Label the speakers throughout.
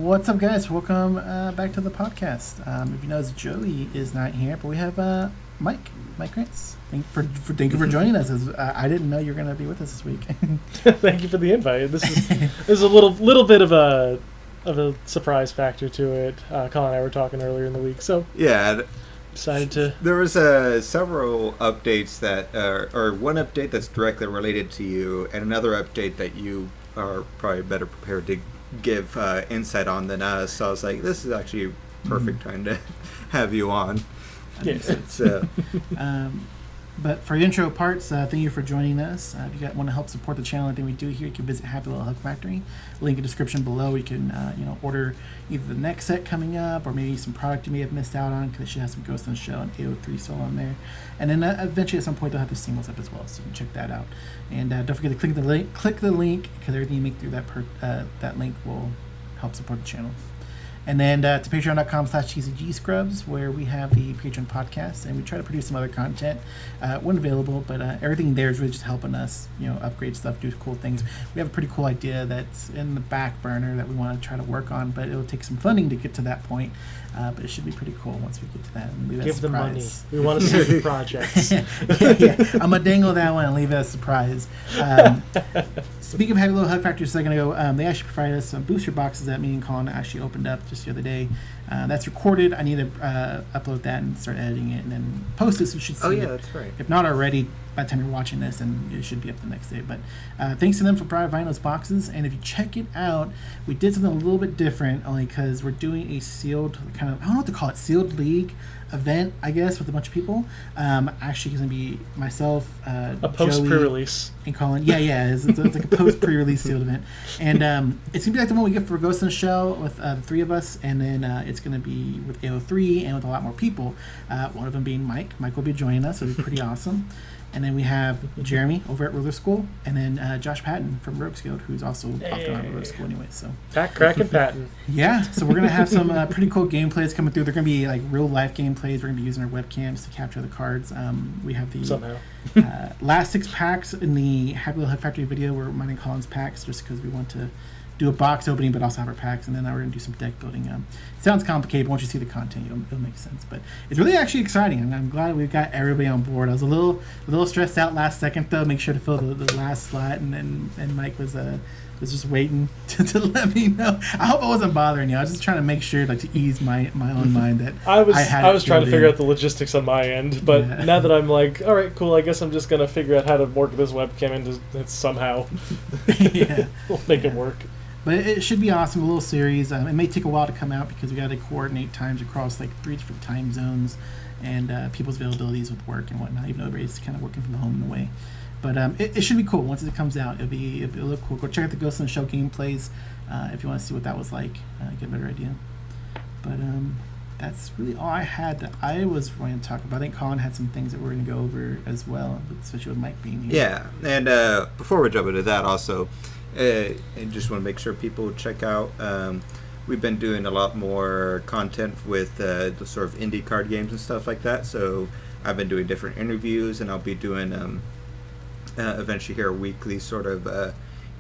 Speaker 1: What's up, guys? Welcome back to the podcast. If you notice, Joey is not here, but we have Mike Rance. Thank you for joining us. I didn't know you were going to be with us this week.
Speaker 2: Thank you for the invite. This is a little bit of a surprise factor to it. Colin and I were talking earlier in the week, so
Speaker 3: yeah,
Speaker 2: decided to.
Speaker 3: There was several updates that, or one update that's directly related to you, and another update that you are probably better prepared to give insight on than us. So I was like, this is actually perfect time to have you on.
Speaker 1: Yeah. But for the intro parts, thank you for joining us. If you want to help support the channel, anything we do here, you can visit Happy Little Hug Factory. Link in the description below. You can order either the next set coming up or maybe some product you may have missed out on, because they should have some Ghost in the Shell and AO3 still on there. And then eventually at some point they'll have the singles up as well, so you can check that out. And don't forget to click the link, because everything you make through that link will help support the channel. And then to patreon.com/TCG Scrubs, where we have the Patreon podcast, and we try to produce some other content when available, but everything there is really just helping us, upgrade stuff, do cool things. We have a pretty cool idea that's in the back burner that we want to try to work on, but it'll take some funding to get to that point. But it should be pretty cool once we get to that. And leave
Speaker 2: Give
Speaker 1: them
Speaker 2: money. We want to see the projects.
Speaker 1: yeah. I'm going to dangle that one and leave it as a surprise. Speaking of Happy Little Hug Factory a second ago, they actually provided us some booster boxes that me and Colin actually opened up just the other day. That's recorded. I need to upload that and start editing it and then post it, so you should see it.
Speaker 3: That's right.
Speaker 1: If not already, by the time you're watching this, and it should be up the next day. But thanks to them for providing those boxes. And if you check it out, we did something a little bit different, only because we're doing a sealed kind of, I don't know what to call it, sealed league event, I guess, with a bunch of people. Actually, it's going to be myself,
Speaker 2: a post
Speaker 1: Joey,
Speaker 2: pre-release.
Speaker 1: and Colin. Yeah. It's like a post pre-release sealed event. And it's going to be like the one we get for Ghost in the Shell with the three of us. And then it's going to be with AO3 and with a lot more people. One of them being Mike. Mike will be joining us. It'll be pretty awesome. And then we have Jeremy over at Ruler School, and then Josh Patton from Rogues Guild, who's also often on Ruler School anyway. So
Speaker 2: Pat, Crack, and Patton. Yeah,
Speaker 1: so we're going to have some pretty cool gameplays coming through. They're going to be like real-life gameplays. We're going to be using our webcams to capture the cards. We have the last 6 packs in the Happy Little Hug Factory video. We're mining Colin's packs just because we want to do a box opening, but also have our packs, and then now we're going to do some deck building. It sounds complicated, but once you see the content, it'll make sense. But it's really actually exciting, and I'm glad we've got everybody on board. I was a little stressed out last second, though. Make sure to fill the last slot, and Mike was just waiting to let me know. I hope I wasn't bothering you. I was just trying to make sure, like, to ease my own mind that
Speaker 2: I was trying to figure out the logistics on my end, but now that I'm like, all right, cool, I guess I'm just gonna figure out how to work this webcam into it somehow. We'll make it work.
Speaker 1: But it should be awesome, a little series. It may take a while to come out because we got to coordinate times across like 3 different time zones and people's availabilities with work and whatnot, even though everybody's kind of working from home in a way. But it should be cool. Once it comes out, it'll look cool. Go check out the Ghost in the Shell gameplays if you want to see what that was like, get a better idea. But that's really all I had that I was going to talk about. I think Colin had some things that we're going to go over as well, especially with Mike being here.
Speaker 3: Yeah, and before we jump into that also, I just want to make sure people check out. We've been doing a lot more content with the sort of indie card games and stuff like that. So I've been doing different interviews, and I'll be doing eventually here a weekly sort of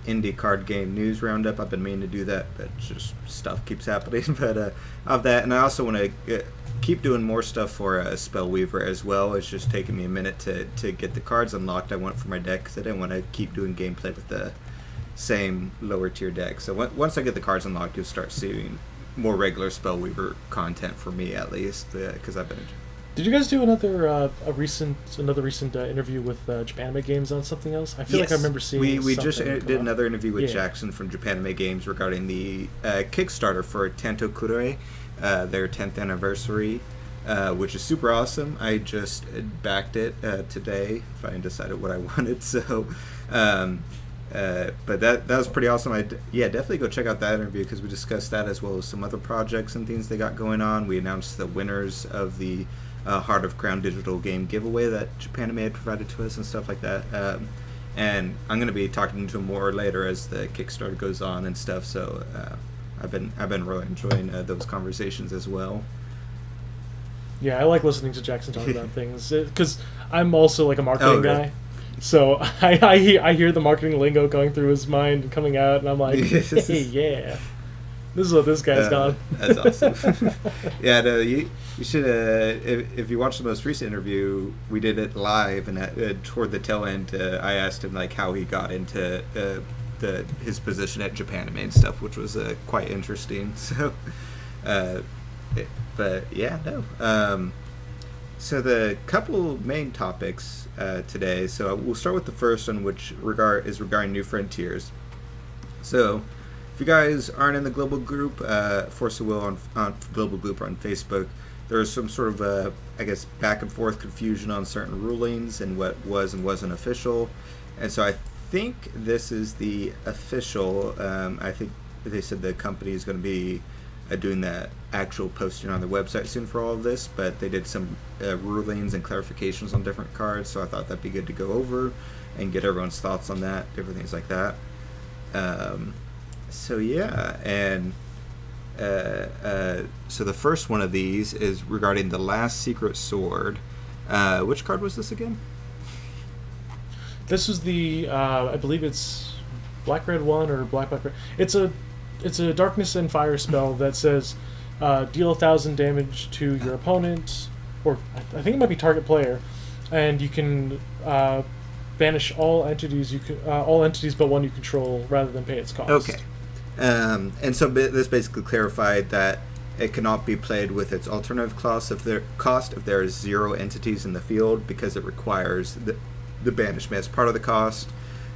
Speaker 3: indie card game news roundup. I've been meaning to do that, but just stuff keeps happening. But of that, and I also want to keep doing more stuff for Spellweaver as well. It's just taking me a minute to get the cards unlocked I want for my deck, because I didn't want to keep doing gameplay with the same lower tier deck. So once I get the cards unlocked, you'll start seeing more regular Spellweaver content for me, at least, because I've been.
Speaker 2: Did you guys do another recent interview with Japanime Games on something else? I feel like I remember seeing.
Speaker 3: We just did another interview with Jackson from Japanime Games regarding the Kickstarter for Tanto Kure, their 10th anniversary, which is super awesome. I just backed it today. If I decided what I wanted, so. But that was pretty awesome. Definitely go check out that interview, because we discussed that as well as some other projects and things they got going on. We announced the winners of the Heart of Crown digital game giveaway that Japanime had provided to us and stuff like that. And I'm going to be talking to them more later as the Kickstarter goes on and stuff. So I've been really enjoying those conversations as well.
Speaker 2: Yeah, I like listening to Jackson talk about things, because I'm also like a marketing guy. So I hear the marketing lingo going through his mind and coming out, and I'm like, hey, yeah. This is what this guy's done.
Speaker 3: That's awesome. Yeah, no, you should. If you watch the most recent interview, we did it live, and toward the tail end, I asked him like how he got into his position at Japanime and stuff, which was quite interesting. So, but yeah, no. So the couple main topics today. So we'll start with the first one, which is regarding New Frontiers. So, if you guys aren't in the global group, Force of Will on global group on Facebook, there was some sort of I guess back and forth confusion on certain rulings and what was and wasn't official, and so I think this is the official. I think they said the company is going to be doing the actual posting on their website soon for all of this, but they did some rulings and clarifications on different cards, so I thought that'd be good to go over and get everyone's thoughts on that, different things like that. So yeah, and so the first one of these is regarding the Last Secret Sword. Which card was this again?
Speaker 2: This was the I believe it's Black Red 1 or Black Red. It's a Darkness and Fire spell that says deal 1,000 damage to your opponent, or I think it might be target player, and you can banish all entities but one you control rather than pay its cost.
Speaker 3: Okay. And so this basically clarified that it cannot be played with its alternative cost if there is 0 entities in the field, because it requires the banishment as part of the cost.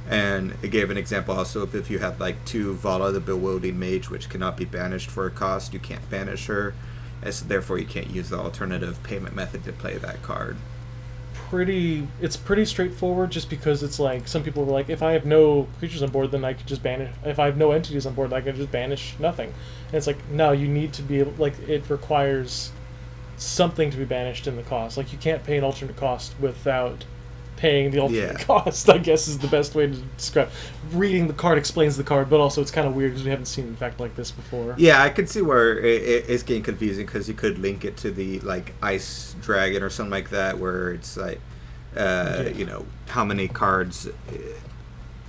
Speaker 3: And it gave an example also of if you have like 2 Vala, the Bewildering Mage, which cannot be banished for a cost, you can't banish her, and so therefore you can't use the alternative payment method to play that card.
Speaker 2: It's pretty straightforward, just because it's like some people were like, if I have no creatures on board, then I could just banish. If I have no entities on board, I can just banish nothing. And it's like, no, you need to be able, like, it requires something to be banished in the cost. Like, you can't pay an alternate cost without paying the alternate cost, I guess, is the best way to describe. Reading the card explains the card, but also it's kind of weird because we haven't seen an effect like this before.
Speaker 3: Yeah, I could see where it's getting confusing, because you could link it to the like Ice Dragon or something like that, where it's like, you know, how many cards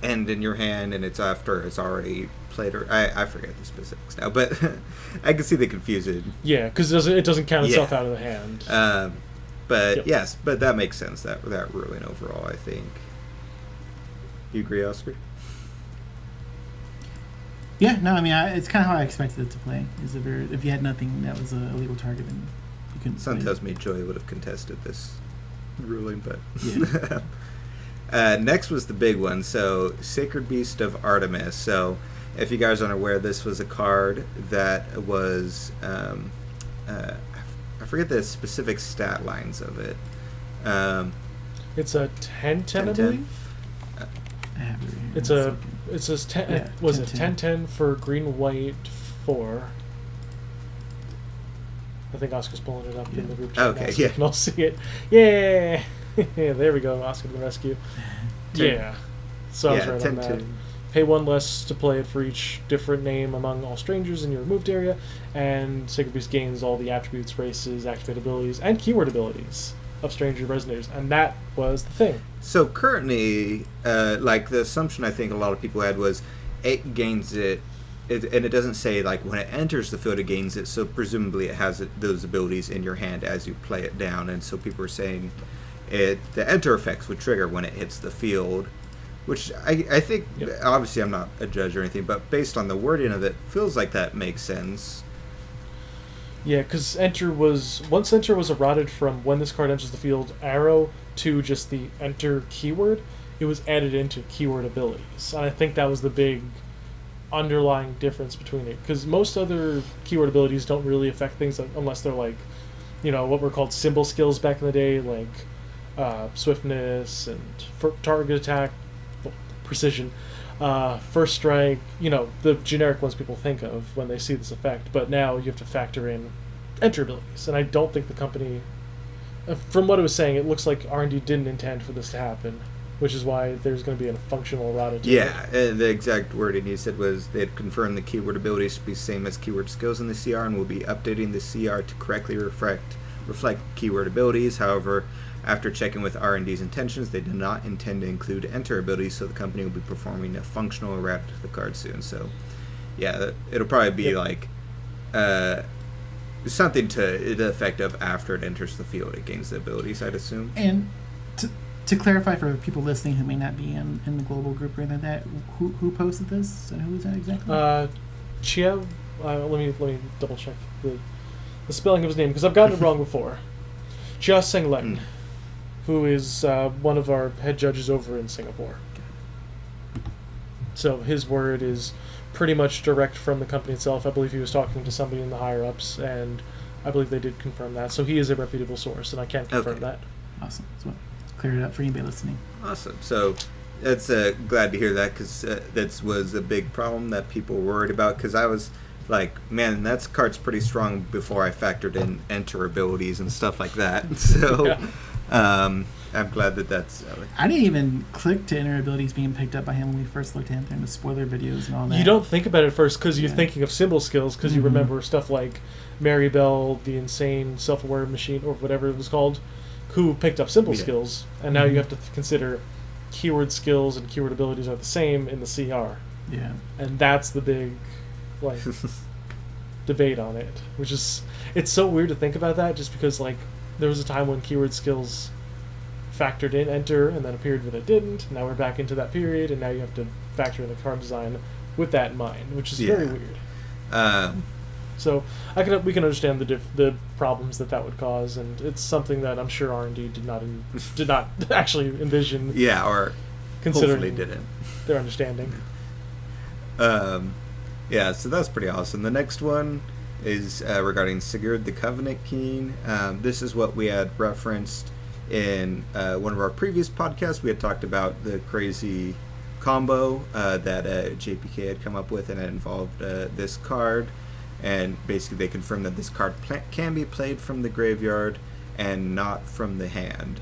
Speaker 3: end in your hand, and it's after it's already played, or I forget the specifics now, but I can see the confusion.
Speaker 2: Yeah, because it doesn't count itself out of the hand.
Speaker 3: But yes, but that makes sense, that ruling overall, I think. You agree, Oscar?
Speaker 1: Yeah, no, I mean, it's kind of how I expected it to play. If you had nothing that was a legal target, then you couldn't.
Speaker 3: Something tells me Joey would have contested this ruling, but
Speaker 1: yeah.
Speaker 3: Next was the big one. So, Sacred Beast of Artemis. So, if you guys aren't aware, this was a card that was I forget the specific stat lines of it.
Speaker 2: It's a 10-10, I believe. It says 10.
Speaker 1: Yeah,
Speaker 2: was
Speaker 1: 10,
Speaker 2: it 10-10 for green white 4? I think Oscar's pulling it up in the group chat.
Speaker 3: Okay,
Speaker 2: now, so you can all see it. Yeah, there we go. Oscar to the rescue.
Speaker 3: 10.
Speaker 2: Yeah. So I was right
Speaker 3: 10,
Speaker 2: on that.
Speaker 3: 10.
Speaker 2: Pay 1 less to play it for each different name among all strangers in your removed area, and Sacred Beast gains all the attributes, races, activate abilities, and keyword abilities of stranger resonators, and that was the thing.
Speaker 3: So currently, like the assumption I think a lot of people had was it gains it, and it doesn't say like when it enters the field it gains it, so presumably it has those abilities in your hand as you play it down, and so people are saying the enter effects would trigger when it hits the field. Which I think, obviously I'm not a judge or anything, but based on the wording of it, feels like that makes sense.
Speaker 2: Yeah, because once enter was eroded from when this card enters the field arrow to just the enter keyword, it was added into keyword abilities. And I think that was the big underlying difference between it. Because most other keyword abilities don't really affect things unless they're like, you know, what were called symbol skills back in the day, like swiftness and target attack, precision, first strike, you know, the generic ones people think of when they see this effect. But now you have to factor in enter abilities, and I don't think the company, from what it was saying, it looks like R&D didn't intend for this to happen, which is why there's going to be a functional errata to it.
Speaker 3: Yeah, the exact wording he said was they had confirmed the keyword abilities to be the same as keyword skills in the CR, and will be updating the CR to correctly reflect keyword abilities. However, after checking with R&D's intentions, they did not intend to include enter abilities, so the company will be performing a functional errata to the card soon. So, yeah, it'll probably be
Speaker 2: Yep.
Speaker 3: like something to the effect of after it enters the field, it gains the abilities, I'd assume.
Speaker 1: And to clarify for people listening who may not be in the global group or anything like that, who posted this and who is that exactly?
Speaker 2: Chia, let me double check the spelling of his name because I've gotten it wrong before. Chia Seng-Leng, who is one of our head judges over in Singapore. So his word is pretty much direct from the company itself. I believe he was talking to somebody in the higher ups, and I believe they did confirm that. So he is a reputable source, and I can confirm that.
Speaker 1: Awesome. So clear it up for anybody listening.
Speaker 3: Awesome. So that's glad to hear that, because that was a big problem that people were worried about, because I was like, man, that card's pretty strong before I factored in enter abilities and stuff like that. So
Speaker 2: Yeah.
Speaker 3: I'm glad that's...
Speaker 1: I didn't even click to enter abilities being picked up by him when we first looked at him in the spoiler videos and all that.
Speaker 2: You don't think about it first because you're
Speaker 1: Yeah.
Speaker 2: thinking of symbol skills because you remember stuff like Mary Bell, the insane self-aware machine, or whatever it was called, who picked up symbol skills, and now you have to consider keyword skills and keyword abilities are the same in the CR.
Speaker 1: Yeah.
Speaker 2: And that's the big like debate on it, which is, it's so weird to think about that, just because like there was a time when keyword skills factored in enter and then a period when it didn't. Now we're back into that period, and now you have to factor in the card design with that in mind, which is very weird. So we can understand the problems that would cause, and it's something that I'm sure R&D did not actually envision.
Speaker 3: Yeah, or
Speaker 2: considering
Speaker 3: hopefully didn't.
Speaker 2: Their understanding.
Speaker 3: Yeah, so that's pretty awesome. The next one is regarding Sigurd the Covenant King. This is what we had referenced in one of our previous podcasts. We had talked about the crazy combo that JPK had come up with, and it involved this card. And basically they confirmed that this card can be played from the graveyard and not from the hand.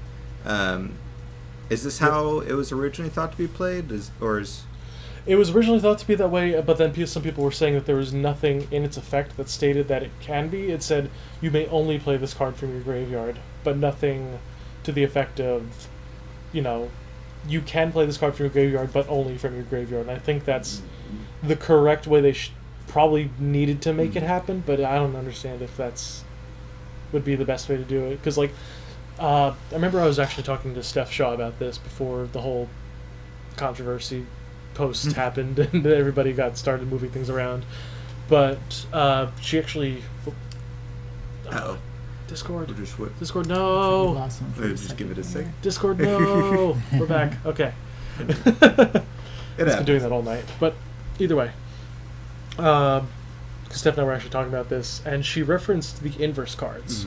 Speaker 3: Is this how it was originally thought to be played?
Speaker 2: It was originally thought to be that way, but then some people were saying that there was nothing in its effect that stated that it can be. It said you may only play this card from your graveyard, but nothing to the effect of, you can play this card from your graveyard, but only from your graveyard. And I think that's the correct way they probably needed to make it happen, but I don't understand if that's would be the best way to do it. Because, I remember I was actually talking to Steph Shaw about this before the whole controversy post happened and everybody started moving things around. But she actually... Discord. Discord,
Speaker 1: We
Speaker 2: no!
Speaker 1: lost him for a
Speaker 3: Just give it a
Speaker 1: second
Speaker 3: sec.
Speaker 2: Discord, no! We're back. Okay. It's been doing that all night. But either way. Because Steph and I were actually talking about this, and she referenced the inverse cards,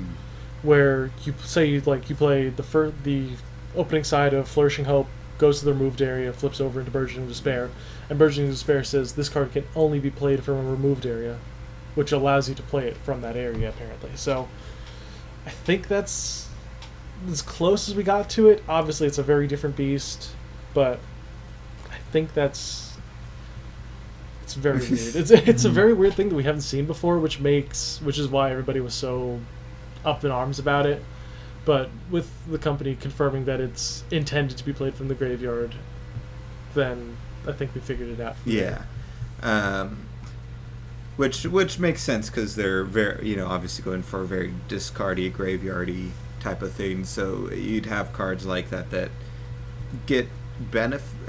Speaker 2: where you play the opening side of Flourishing Hope, goes to the removed area, flips over into Burgeoning Despair, and Burgeoning Despair says this card can only be played from a removed area, which allows you to play it from that area, apparently. So I think that's as close as we got to it. Obviously, it's a very different beast, but I think it's very weird. It's a very weird thing that we haven't seen before, which is why everybody was so up in arms about it. But with the company confirming that it's intended to be played from the graveyard, then I think we figured it out.
Speaker 3: Yeah. Which makes sense, because they're very, obviously going for a very discardy, graveyardy type of thing. So you'd have cards like that get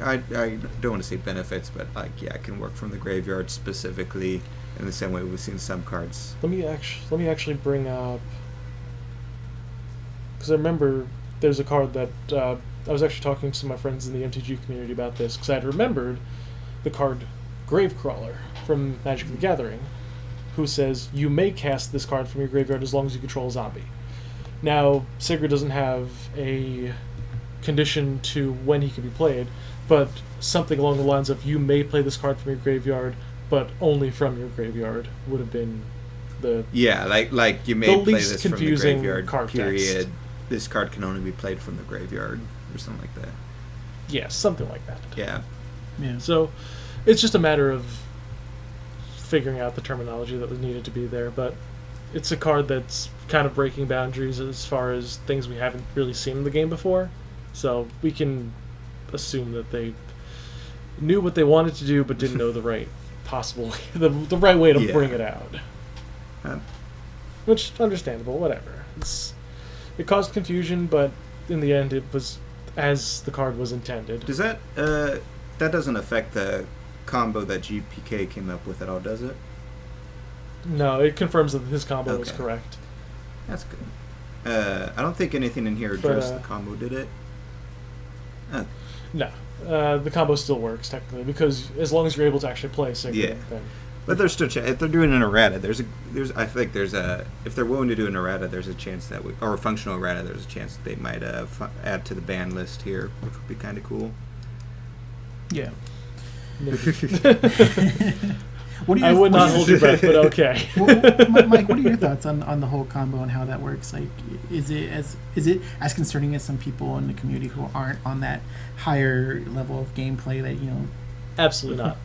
Speaker 3: I don't want to say benefits, but it can work from the graveyard specifically in the same way we've seen some cards.
Speaker 2: Let me actually bring up, because I remember there's a card that I was actually talking to some of my friends in the MTG community about this, because I had remembered the card Gravecrawler from Magic the Gathering, who says you may cast this card from your graveyard as long as you control a zombie. Now, Sigurd doesn't have a condition to when he can be played, but something along the lines of you may play this card from your graveyard, but only from your graveyard would have been the
Speaker 3: like you may
Speaker 2: the
Speaker 3: play
Speaker 2: least
Speaker 3: this from the
Speaker 2: confusing
Speaker 3: graveyard.
Speaker 2: card
Speaker 3: Period.
Speaker 2: text.
Speaker 3: This card can only be played from the graveyard, or something like that.
Speaker 2: Yeah, something like that.
Speaker 3: Yeah.
Speaker 1: Yeah.
Speaker 2: So it's just a matter of figuring out the terminology that was needed to be there, but it's a card that's kind of breaking boundaries as far as things we haven't really seen in the game before. So we can assume that they knew what they wanted to do but didn't know the right possible, the right way to
Speaker 3: Yeah.
Speaker 2: bring it out. Which, understandable, whatever. It caused confusion, but in the end, it was as the card was intended.
Speaker 3: Does that doesn't affect the combo that GPK came up with at all, does it?
Speaker 2: No, it confirms that his combo was
Speaker 3: Okay.
Speaker 2: correct.
Speaker 3: That's good. I don't think anything in here addressed the combo, did it?
Speaker 2: No. The combo still works, technically, because as long as you're able to actually play Sigurd,
Speaker 3: Yeah.
Speaker 2: then...
Speaker 3: But there's still if they're doing an errata, I think there's a if they're willing to do an errata, there's a chance that or a functional errata, there's a chance that they might add to the ban list here, which would be kind of cool.
Speaker 1: Yeah.
Speaker 2: I would not hold your breath, but okay.
Speaker 1: Mike, what are your thoughts on the whole combo and how that works? Like, is it as concerning as some people in the community who aren't on that higher level of gameplay that
Speaker 2: Absolutely not.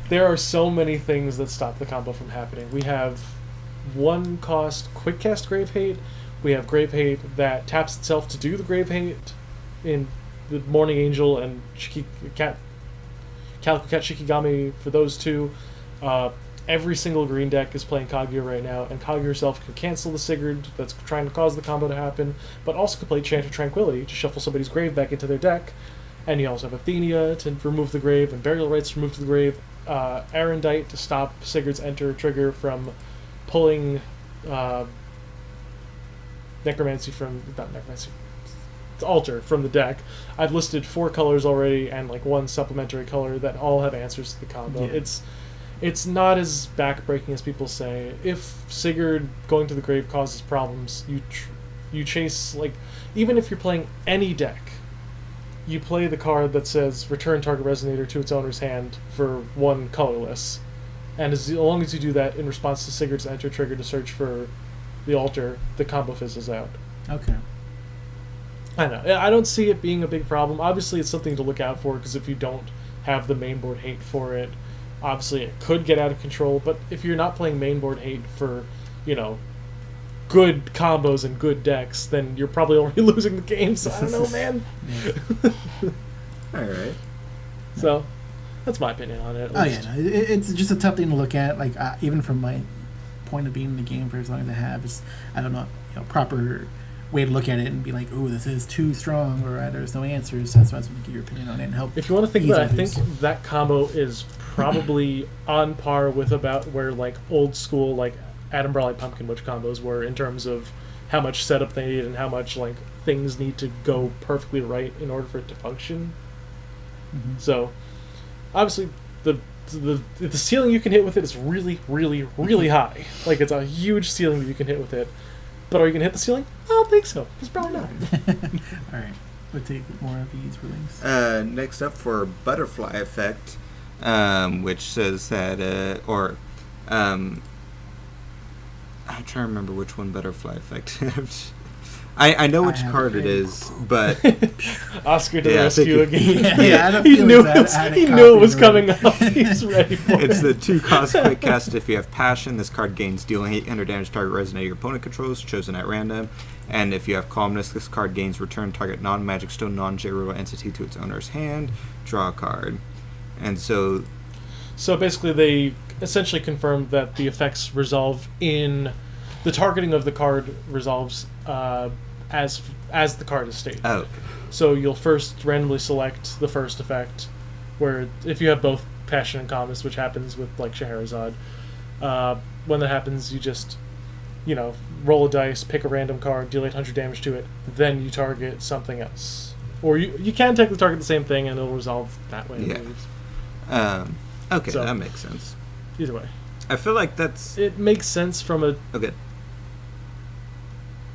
Speaker 2: There are so many things that stop the combo from happening. We have one cost quick cast Grave Hate. We have Grave Hate that taps itself to do the Grave Hate in the Morning Angel and Calico Cat Shikigami for those two. Every single green deck is playing Kaguya right now, and Kaguya herself can cancel the Sigurd that's trying to cause the combo to happen, but also can play Chant of Tranquility to shuffle somebody's grave back into their deck. And you also have Athenia to remove the grave, and Burial Rites to remove the grave, Arendite to stop Sigurd's enter trigger from pulling Necromancy from... not Necromancy... Altar from the deck. I've listed 4 colors already, and like 1 supplementary color that all have answers to the combo.
Speaker 1: Yeah.
Speaker 2: It's not as backbreaking as people say. If Sigurd going to the grave causes problems, you chase, like, even if you're playing any deck, you play the card that says return target resonator to its owner's hand for 1 colorless. And as long as you do that in response to Sigurd's enter trigger to search for the altar, the combo fizzles out.
Speaker 1: Okay.
Speaker 2: I don't know. I don't see it being a big problem. Obviously, it's something to look out for, because if you don't have the mainboard hate for it, obviously it could get out of control. But if you're not playing mainboard hate for, good combos and good decks, then you're probably already losing the game. So I don't know, man.
Speaker 3: All right.
Speaker 2: So that's my opinion on it.
Speaker 1: Oh yeah, no, it's just a tough thing to look at. Like even from my point of being in the game for as long as I have, is I don't know, proper way to look at it and be like, oh, this is too strong, or there's no answers. That's why I was going to give your opinion on it and help.
Speaker 2: If you want to think about it, I
Speaker 1: others.
Speaker 2: think that combo is probably on par with about where like old school like Adam Brawley Pumpkin Witch combos were in terms of how much setup they need and how much like things need to go perfectly right in order for it to function.
Speaker 1: Mm-hmm.
Speaker 2: So obviously the ceiling you can hit with it is really, really, really high. Like it's a huge ceiling that you can hit with it. But are you going to hit the ceiling? I don't think so. It's probably not.
Speaker 1: All right. We'll take more of these rulings.
Speaker 3: Next up for Butterfly Effect, which says that, I'm trying to remember which one Butterfly Effect. I know which card it is, but
Speaker 2: Oscar to
Speaker 3: Yeah, I
Speaker 2: rescue
Speaker 3: think it-
Speaker 2: again.
Speaker 1: I had a
Speaker 2: He
Speaker 1: feeling
Speaker 2: knew
Speaker 1: that I had a
Speaker 2: he
Speaker 1: copy
Speaker 2: knew it was
Speaker 1: of
Speaker 2: coming up. He's ready for
Speaker 3: it's
Speaker 2: it.
Speaker 3: the 2-cost quick cast. If you have Passion, this card gains dealing 800 damage target resonator your opponent controls, chosen at random. And if you have Calmness, this card gains return target non-magic stone, non-J-roll entity to its owner's hand. Draw a card. And so
Speaker 2: So they essentially confirmed that the effects resolve in the targeting of the card resolves as the card is stated.
Speaker 3: Oh, okay.
Speaker 2: So you'll first randomly select the first effect, where if you have both Passion and Calmness, which happens with like Scheherazade, when that happens, you just roll a dice, pick a random card, deal 800 damage to it, then you target something else. Or you can technically target the same thing and it'll resolve that way.
Speaker 3: Yeah. Okay,
Speaker 2: So-
Speaker 3: that makes sense.
Speaker 2: Either way.
Speaker 3: I feel like that's
Speaker 2: It makes sense from a...
Speaker 3: okay.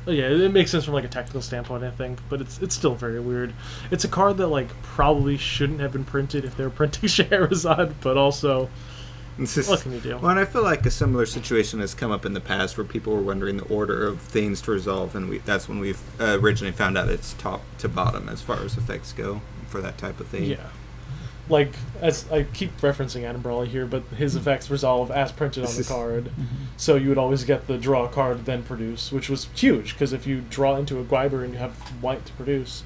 Speaker 2: Yeah, it makes sense from like a technical standpoint, I think, but it's still very weird. It's a card that like probably shouldn't have been printed if they were printing Scheherazade, but also, what can you do?
Speaker 3: Well, and I feel like a similar situation has come up in the past where people were wondering the order of things to resolve, and that's when we've originally found out it's top to bottom as far as effects go for that type of thing.
Speaker 2: Yeah. Like, as I keep referencing Adam Brawley here, but his effects resolve as printed on the card.
Speaker 1: Mm-hmm.
Speaker 2: So you would always get the draw card, then produce, which was huge, because if you draw into a Gwyber and you have white to produce,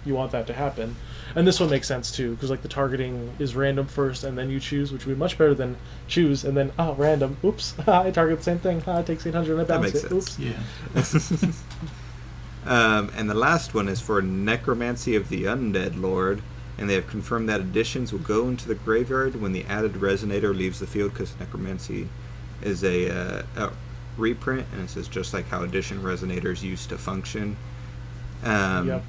Speaker 2: you want that to happen. And this one makes sense too, because like the targeting is random first and then you choose, which would be much better than choose and then random. Oops, I target the same thing. It takes 800 and I bounce it. Oops.
Speaker 1: Yeah.
Speaker 3: And the last one is for Necromancy of the Undead Lord, and they have confirmed that additions will go into the graveyard when the added resonator leaves the field, because Necromancy is a reprint, and it says just like how addition resonators used to function.
Speaker 2: Yep.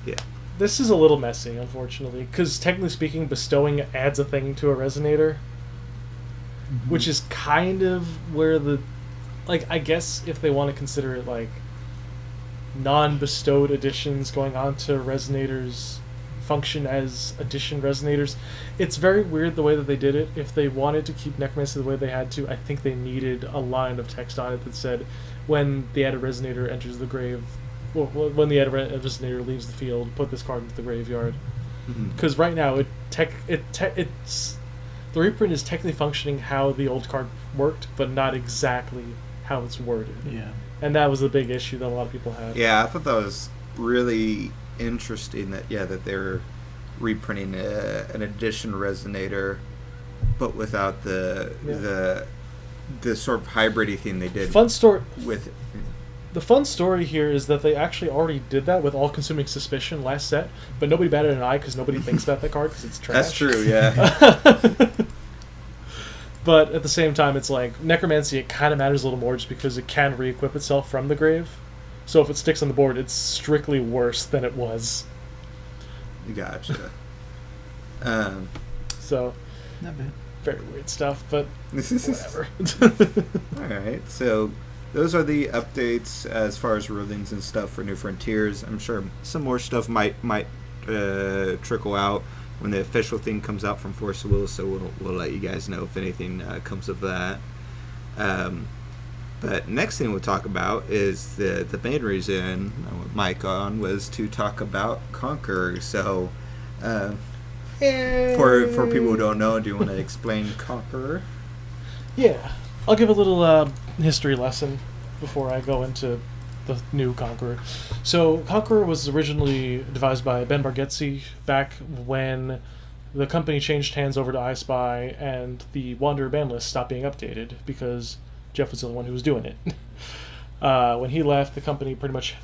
Speaker 3: Yeah.
Speaker 2: This is a little messy, unfortunately, because technically speaking, bestowing adds a thing to a resonator, which is kind of where the, like, I guess if they want to consider it like non-bestowed additions going on to resonators function as addition resonators. It's very weird the way that they did it. If they wanted to keep Necromancy the way they had to, I think they needed a line of text on it that said, when the added resonator enters the grave, well, when the added resonator leaves the field, put this card into the graveyard. Because right now, it's the reprint is technically functioning how the old card worked, but not exactly how it's worded.
Speaker 1: Yeah.
Speaker 2: And that was the big issue that a lot of people had.
Speaker 3: Yeah, I thought that was really interesting that they're reprinting an addition resonator, but without the sort of hybridy thing they did.
Speaker 2: Fun story
Speaker 3: with.
Speaker 2: The fun story here is that they actually already did that with All-Consuming Suspicion last set, but nobody batted an eye because nobody thinks about that card because it's trash.
Speaker 3: That's true, yeah.
Speaker 2: But at the same time, it's like Necromancy, it kind of matters a little more just because it can re-equip itself from the grave. So if it sticks on the board, it's strictly worse than it was.
Speaker 3: Gotcha.
Speaker 2: So,
Speaker 1: Not bad.
Speaker 2: very weird stuff, but whatever.
Speaker 3: Alright, so those are the updates as far as rulings and stuff for New Frontiers. I'm sure some more stuff might trickle out when the official thing comes out from Force of Will, so we'll let you guys know if anything comes of that. But next thing we'll talk about is the main reason I want Mike on was to talk about Conqueror. So for people who don't know, do you want to explain Conqueror?
Speaker 2: Yeah, I'll give a little history lesson before I go into the new Conqueror. So Conqueror was originally devised by Ben Bargetzi back when the company changed hands over to I Spy and the Wanderer ban list stopped being updated because Jeff was the only one who was doing it. When he left, the company pretty much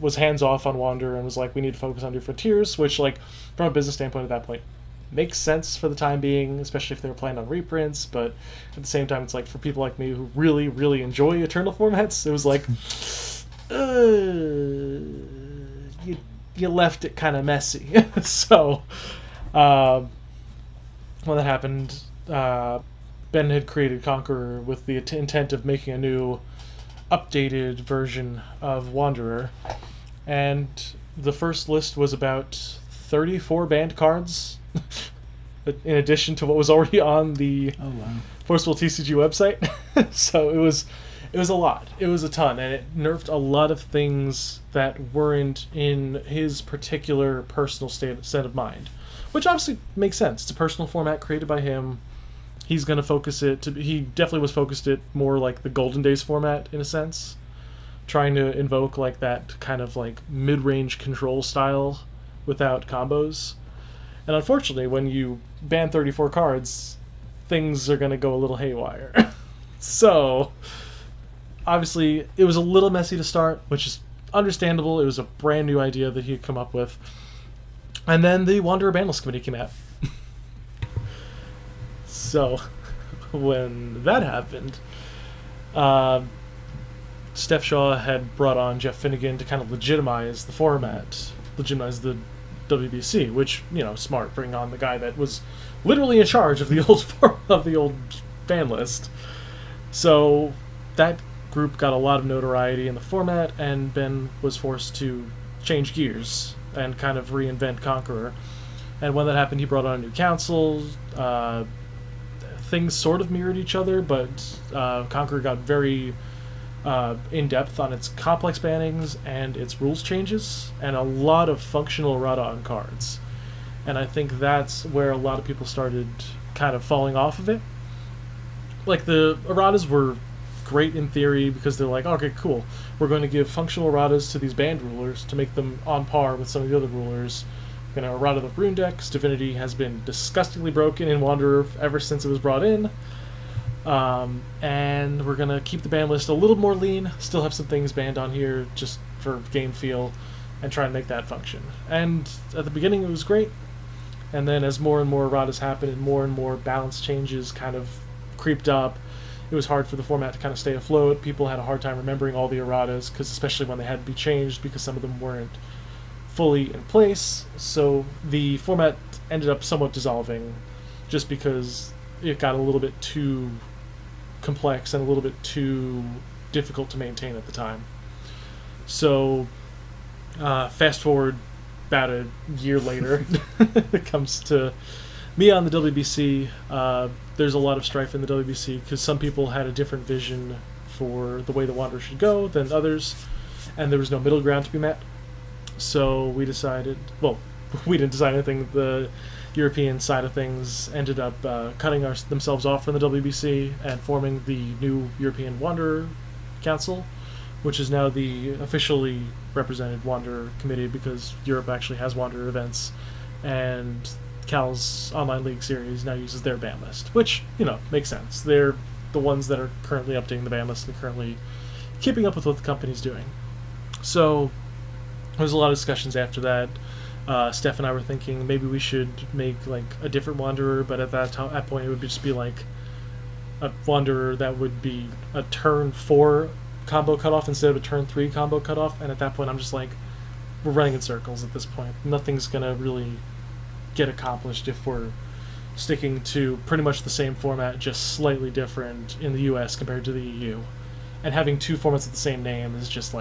Speaker 2: was hands off on Wanderer and was like, we need to focus on New Frontiers, which, like, from a business standpoint at that point, makes sense for the time being, especially if they were planning on reprints, but at the same time, it's like, for people like me who really, really enjoy Eternal formats, it was like, you left it kind of messy. So, when that happened, Ben had created Conqueror with the intent of making a new, updated version of Wanderer, and the first list was about 34 banned cards, in addition to what was already on the Forceful TCG website. So it was a lot. It was a ton, and it nerfed a lot of things that weren't in his particular personal state of mind, which obviously makes sense. It's a personal format created by him. He's going to focus it he definitely was focused it more like the Golden Days format in a sense, trying to invoke like that kind of like mid-range control style without combos. And unfortunately, when you ban 34 cards, things are going to go a little haywire. So, obviously, it was a little messy to start, which is understandable. It was a brand new idea that he had come up with. And then the Wanderer Banlist Committee came out. So, when that happened, Steph Shaw had brought on Jeff Finnegan to kind of legitimize the format, legitimize the WBC, which, you know, smart, bring on the guy that was literally in charge of the old ban list. So that group got a lot of notoriety in the format, and Ben was forced to change gears and kind of reinvent Conqueror. And when that happened, he brought on a new council. Things sort of mirrored each other, but Conqueror got very in-depth on its complex bannings and its rules changes, and a lot of functional errata on cards. And I think that's where a lot of people started kind of falling off of it. Like, the erratas were great in theory because they're like, okay, cool. We're going to give functional erratas to these band rulers to make them on par with some of the other rulers. We're going to errata the rune decks. Divinity has been disgustingly broken in Wanderer ever since it was brought in. And we're going to keep the ban list a little more lean, still have some things banned on here just for game feel, and try and make that function. And at the beginning it was great, and then as more and more erratas happened and more balance changes kind of creeped up, it was hard for the format to kind of stay afloat. People had a hard time remembering all the erratas, because especially when they had to be changed because some of them weren't fully in place. So the format ended up somewhat dissolving just because it got a little bit too complex and a little bit too difficult to maintain at the time. So fast forward about a year later, it comes to me on the WBC. There's a lot of strife in the WBC because some people had a different vision for the way the Wanderer should go than others, and there was no middle ground to be met. So we decided, well, we didn't decide anything. The European side of things ended up cutting themselves off from the WBC and forming the new European Wanderer Council, which is now the officially represented Wanderer Committee, because Europe actually has Wanderer events, and Cal's Online League series now uses their ban list, which, makes sense. They're the ones that are currently updating the ban list and currently keeping up with what the company's doing. So there was a lot of discussions after that. Steph and I were thinking maybe we should make a different Wanderer, but at that point it would just be a Wanderer that would be a turn 4 combo cutoff instead of a turn 3 combo cutoff. And at that point I'm just we're running in circles at this point. Nothing's gonna really get accomplished if we're sticking to pretty much the same format, just slightly different in the US compared to the EU. And having two formats with the same name is just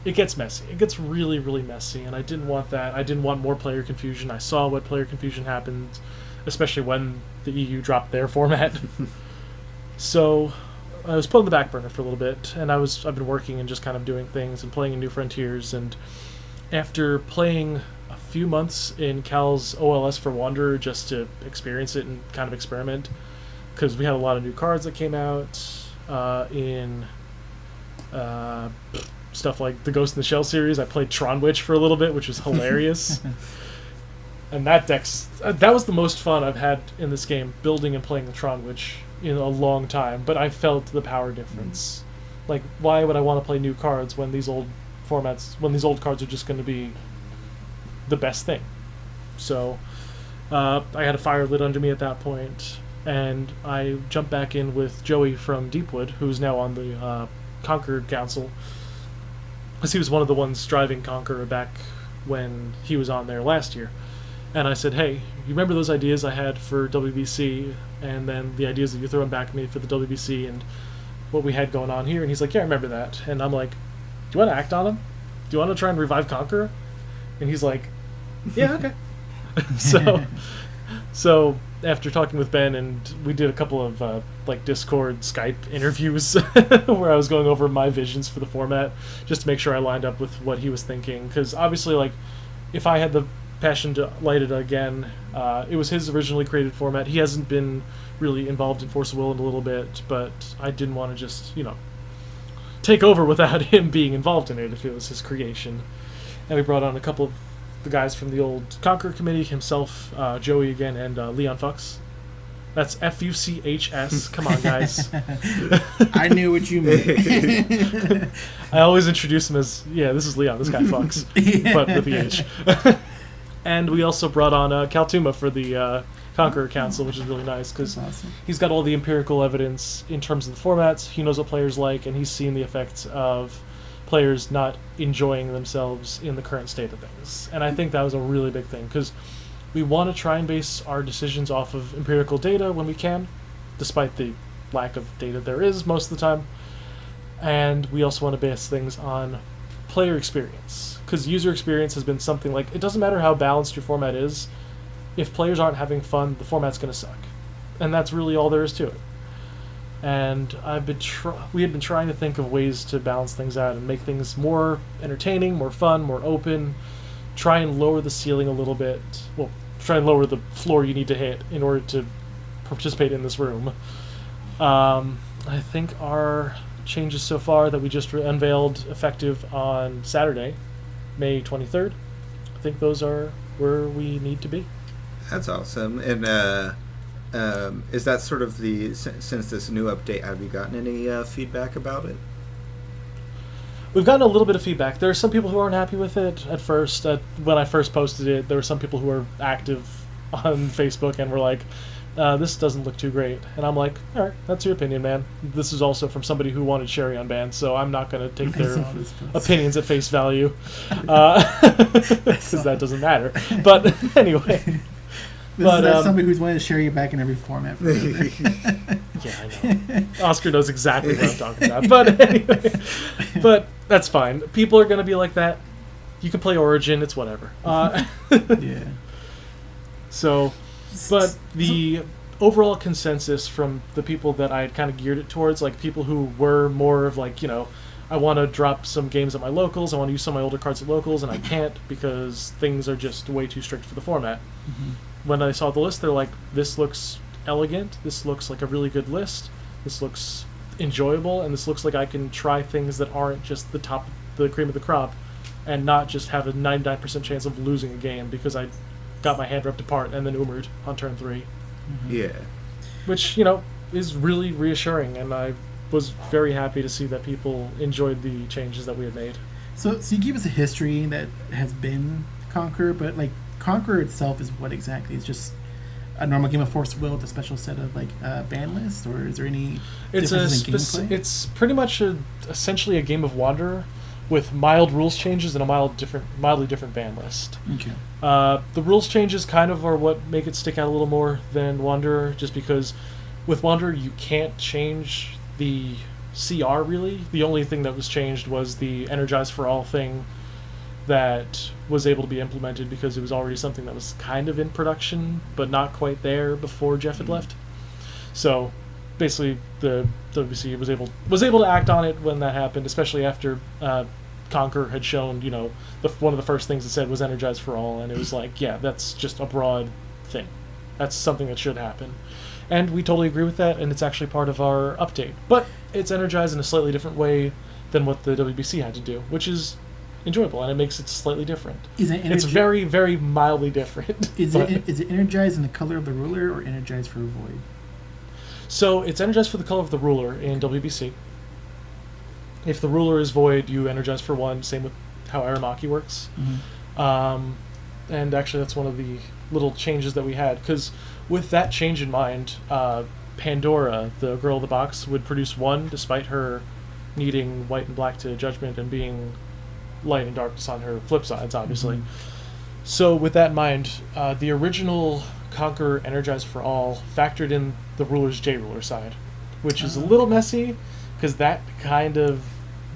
Speaker 2: it gets messy. It gets really, really messy, and I didn't want that. I didn't want more player confusion. I saw what player confusion happened, especially when the EU dropped their format. So I was put on the back burner for a little bit, and I've been working and just kind of doing things and playing in New Frontiers. And after playing a few months in Cal's OLS for Wanderer just to experience it and kind of experiment, because we had a lot of new cards that came out in stuff like the Ghost in the Shell series. I played Tron Witch for a little bit, which was hilarious. And that was the most fun I've had in this game, building and playing the Tron Witch in a long time. But I felt the power difference. Why would I want to play new cards when these old cards are just going to be the best thing? So I had a fire lit under me at that point, and I jumped back in with Joey from Deepwood, who's now on the Conqueror Council, because he was one of the ones driving Conqueror back when he was on there last year. And I said, hey, you remember those ideas I had for WBC, and then the ideas that you're throwing back at me for the WBC, and what we had going on here? And he's like, yeah, I remember that. And I'm like, do you want to act on them? Do you want to try and revive Conqueror? And he's like, yeah, okay. So after talking with Ben, and we did a couple of Discord, Skype interviews where I was going over my visions for the format just to make sure I lined up with what he was thinking. Because obviously, if I had the passion to light it again, it was his originally created format. He hasn't been really involved in Force of Will in a little bit, but I didn't want to just, take over without him being involved in it if it was his creation. And we brought on a couple of the guys from the old Conqueror committee, himself, Joey again, and Leon Fuchs. That's Fuchs. Come on, guys.
Speaker 1: I knew what you meant.
Speaker 2: I always introduce him as, this is Leon, this guy Fuchs, but with the H. And we also brought on Kaltuma for the Conqueror Council, which is really nice, because
Speaker 1: awesome.
Speaker 2: He's got all the empirical evidence in terms of the formats. He knows what players like, and he's seen the effects of players not enjoying themselves in the current state of things. And I think that was a really big thing, because we want to try and base our decisions off of empirical data when we can, despite the lack of data there is most of the time. And we also want to base things on player experience, because user experience has been something it doesn't matter how balanced your format is, if players aren't having fun, the format's going to suck. And that's really all there is to it. And we had been trying to think of ways to balance things out and make things more entertaining, more fun, more open, try and lower the ceiling a little bit. Well, try and lower the floor you need to hit in order to participate in this room. I think our changes so far that we just unveiled effective on Saturday, May 23rd, I think those are where we need to be.
Speaker 3: That's awesome. And is that sort of since this new update, have you gotten any feedback about it?
Speaker 2: We've gotten a little bit of feedback. There are some people who aren't happy with it at first. When I first posted it, there were some people who were active on Facebook and were like, this doesn't look too great. And I'm like, all right, that's your opinion, man. This is also from somebody who wanted Sherry unbanned, so I'm not going to take their opinions at face value, because that doesn't matter. But anyway.
Speaker 1: That's somebody who's wanted to share you back in every format.
Speaker 2: Yeah, I know. Oscar knows exactly what I'm talking about. But anyway, but that's fine. People are going to be like that. You can play Origin. It's whatever.
Speaker 1: Yeah.
Speaker 2: So, but the overall consensus from the people that I had kind of geared it towards, like people who were more of like, I want to drop some games at my locals. I want to use some of my older cards at locals, and I can't because things are just way too strict for the format.
Speaker 1: Mm-hmm.
Speaker 2: When I saw the list, they're like, this looks elegant, this looks like a really good list, this looks enjoyable, and this looks like I can try things that aren't just the cream of the crop, and not just have a 99% chance of losing a game because I got my hand ripped apart and then Umered on turn 3.
Speaker 3: Mm-hmm. Yeah.
Speaker 2: Which, is really reassuring, and I was very happy to see that people enjoyed the changes that we had made.
Speaker 1: So you give us a history that has been Conqueror, but like Conqueror itself is what exactly? It's just a normal game of Force Will with a special set of like ban lists, or is there any differences in gameplay?
Speaker 2: It's pretty much essentially a game of Wanderer with mild rules changes and a mildly different ban list.
Speaker 1: Okay.
Speaker 2: The rules changes kind of are what make it stick out a little more than Wanderer, just because with Wanderer you can't change the CR really. The only thing that was changed was the Energize for All thing that was able to be implemented because it was already something that was kind of in production but not quite there before Jeff had left. So basically the WBC was able to act on it when that happened, especially after Conqueror had shown, one of the first things it said was Energize for All, and it was like, yeah, that's just a broad thing. That's something that should happen. And we totally agree with that, and it's actually part of our update. But it's energized in a slightly different way than what the WBC had to do, which is enjoyable, and it makes it slightly different. It's very, very mildly different.
Speaker 1: Is it energized in the color of the ruler or energized for a void?
Speaker 2: So it's energized for the color of the ruler in WBC. If the ruler is void, you energize for 1. Same with how Aramaki works.
Speaker 1: Mm-hmm.
Speaker 2: And actually, that's one of the little changes that we had, because with that change in mind, Pandora, the girl of the box, would produce 1 despite her needing white and black to judgment and being light and darkness on her flip sides, obviously. Mm-hmm. So with that in mind, the original Conqueror Energize for All factored in the ruler's J-ruler side, which is a little messy because that kind of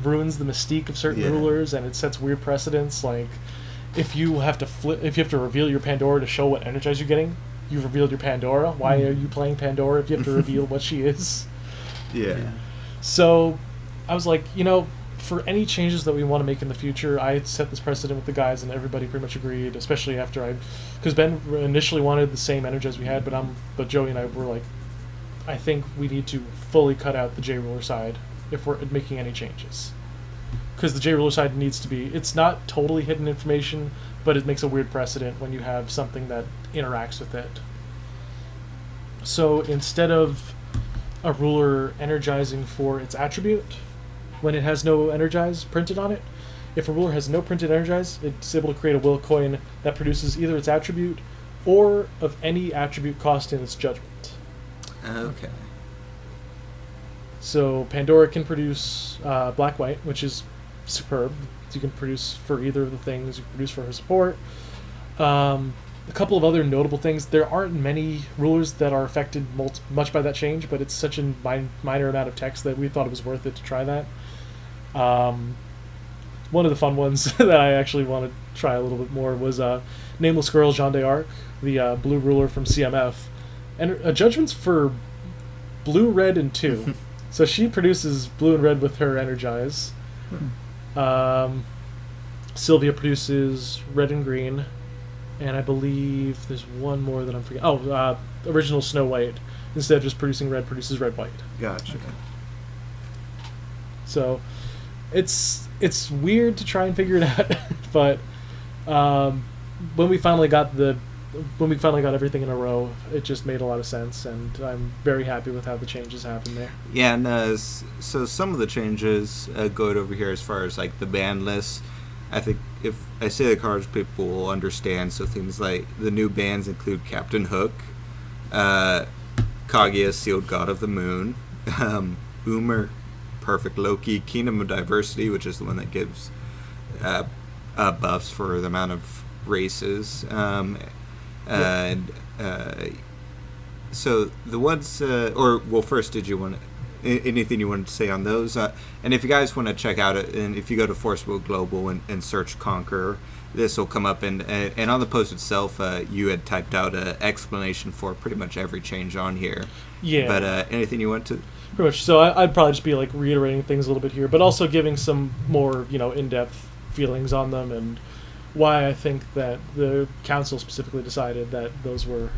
Speaker 2: ruins the mystique of certain rulers, and it sets weird precedents. Like if you have to reveal your Pandora to show what Energize you're getting, you've revealed your Pandora. Why are you playing Pandora if you have to reveal what she is? Yeah. So I was like, for any changes that we want to make in the future, I set this precedent with the guys, and everybody pretty much agreed, especially after because Ben initially wanted the same Energize we had, but Joey and I were like, I think we need to fully cut out the J-ruler side if we're making any changes. Because the J-ruler side needs to be, it's not totally hidden information, but it makes a weird precedent when you have something that interacts with it. So instead of a ruler energizing for its attribute, when it has no Energize printed on it, if a ruler has no printed Energize, it's able to create a will coin that produces either its attribute or of any attribute cost in its judgment.
Speaker 3: Okay.
Speaker 2: So Pandora can produce black-white, which is superb. You can produce for either of the things. You can produce for her support. A couple of other notable things. There aren't many rulers that are affected much by that change, but it's such a minor amount of text that we thought it was worth it to try that. One of the fun ones that I actually want to try a little bit more was Nameless Girl Jeanne d'Arc, the blue ruler from CMF. And judgment's for blue, red, and 2. So she produces blue and red with her Energize. Sylvia produces red and green. And I believe there's one more that I'm forgetting. Original Snow White. Instead of just producing red, produces red-white.
Speaker 3: Gotcha.
Speaker 2: So it's weird to try and figure it out, but when we finally got everything in a row, it just made a lot of sense, and I'm very happy with how the changes happened there.
Speaker 3: Yeah, and so some of the changes going over here as far as like the ban list. I think if I say the cards, people will understand. So things like the new bans include Captain Hook, Kaguya, Sealed God of the Moon, Boomer, Perfect Loki, Kingdom of Diversity, which is the one that gives buffs for the amount of races, and so the ones, first, did you want anything you wanted to say on those? And if you guys want to check out it, and if you go to Forceful Global and search Conqueror, this will come up, and on the post itself, you had typed out an explanation for pretty much every change on here.
Speaker 2: Yeah.
Speaker 3: But anything you want to?
Speaker 2: Pretty much. So I'd probably just be like reiterating things a little bit here, but also giving some more, in-depth feelings on them and why I think that the council specifically decided that those were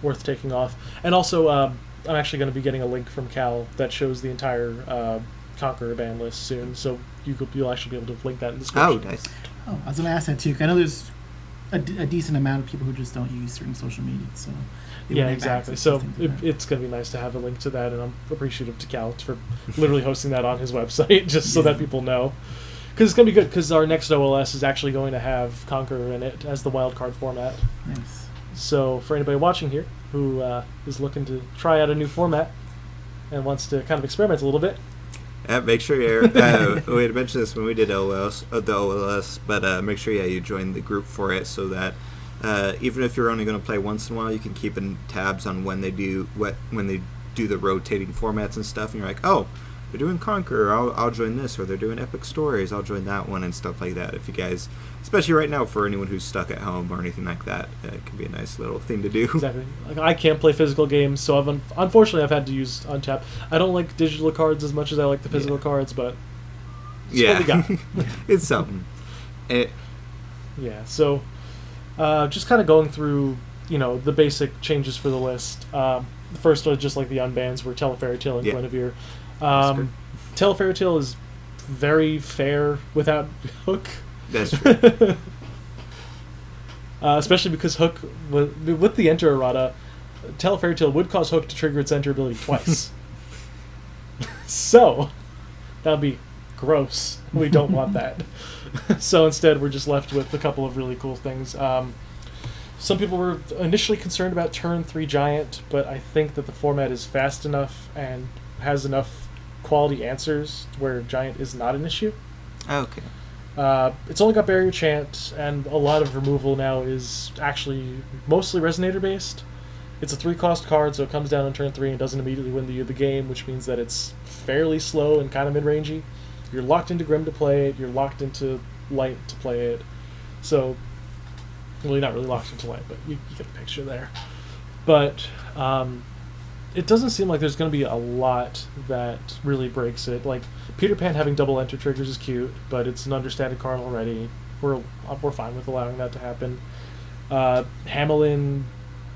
Speaker 2: worth taking off. And also, I'm actually going to be getting a link from Cal that shows the entire Conqueror ban list soon, so you'll actually be able to link that in the description.
Speaker 3: Oh, nice.
Speaker 1: Oh, I was going to ask that too. 'Cause I know there's a decent amount of people who just don't use certain social media, so
Speaker 2: yeah, exactly. So it's going to be nice to have a link to that, and I'm appreciative to Cal for literally hosting that on his website, just so that people know. Because it's going to be good, because our next OLS is actually going to have Conqueror in it as the wildcard format.
Speaker 1: Nice.
Speaker 2: So for anybody watching here who is looking to try out a new format and wants to kind of experiment a little bit,
Speaker 3: Make sure you we had mentioned this when we did the OLS, but make sure you join the group for it, so that even if you're only going to play once in a while, you can keep in tabs on when they do the rotating formats and stuff, and you're like, oh, they're doing Conqueror, I'll join this, or they're doing Epic Stories, I'll join that one, and stuff like that. If you guys, especially right now for anyone who's stuck at home or anything like that, it can be a nice little thing to do.
Speaker 2: Exactly. Like, I can't play physical games, so unfortunately I've had to use Untap. I don't like digital cards as much as I like the physical cards, but it's what we got.
Speaker 3: It's something.
Speaker 2: Yeah, so just kind of going through, the basic changes for the list. The first was just like the unbans were Telefairy Tale and Guinevere. Telefairy Tale is very fair without Hook.
Speaker 3: That's true.
Speaker 2: Especially because Hook, with the Enter errata, Telefairy Tale would cause Hook to trigger its Enter ability twice. So, that would be gross. We don't want that. So instead, we're just left with a couple of really cool things. Some people were initially concerned about Turn 3 Giant, but I think that the format is fast enough and has enough quality answers where Giant is not an issue.
Speaker 3: Okay.
Speaker 2: It's only got Barrier Chant, and a lot of removal now is actually mostly Resonator based. It's a 3-cost card, so it comes down on turn 3 and doesn't immediately win the game, which means that it's fairly slow and kind of mid-rangey. You're locked into Grim to play it, you're locked into Light to play it. So, well, you're not really locked into Light, but you get the picture there. But it doesn't seem like there's going to be a lot that really breaks it. Like, Peter Pan having double Enter triggers is cute, but it's an understated card already. We're fine with allowing that to happen. Hamelin,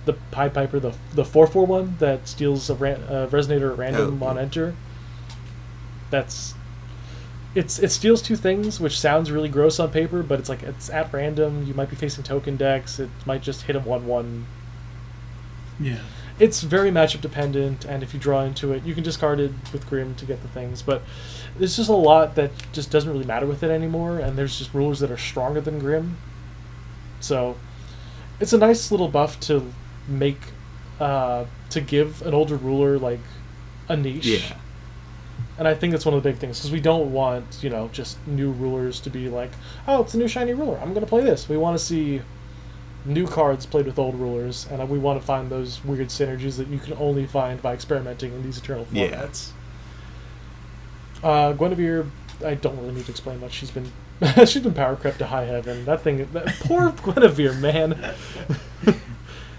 Speaker 2: the Pied Piper, the 4/4 one that steals a Resonator at random on Enter. It steals 2 things, which sounds really gross on paper, but it's at random. You might be facing token decks. It might just hit a 1/1.
Speaker 1: Yeah.
Speaker 2: It's very matchup dependent, and if you draw into it, you can discard it with Grim to get the things, but there's just a lot that just doesn't really matter with it anymore, and there's just rulers that are stronger than Grim. So, it's a nice little buff to make, to give an older ruler, like, a niche.
Speaker 3: Yeah.
Speaker 2: And I think that's one of the big things, because we don't want, just new rulers to be like, oh, it's a new shiny ruler, I'm going to play this. We want to see new cards played with old rulers, and we want to find those weird synergies that you can only find by experimenting in these eternal formats. Yeah. Guinevere, I don't really need to explain much. She's been power crept to high heaven. That poor Guinevere, man.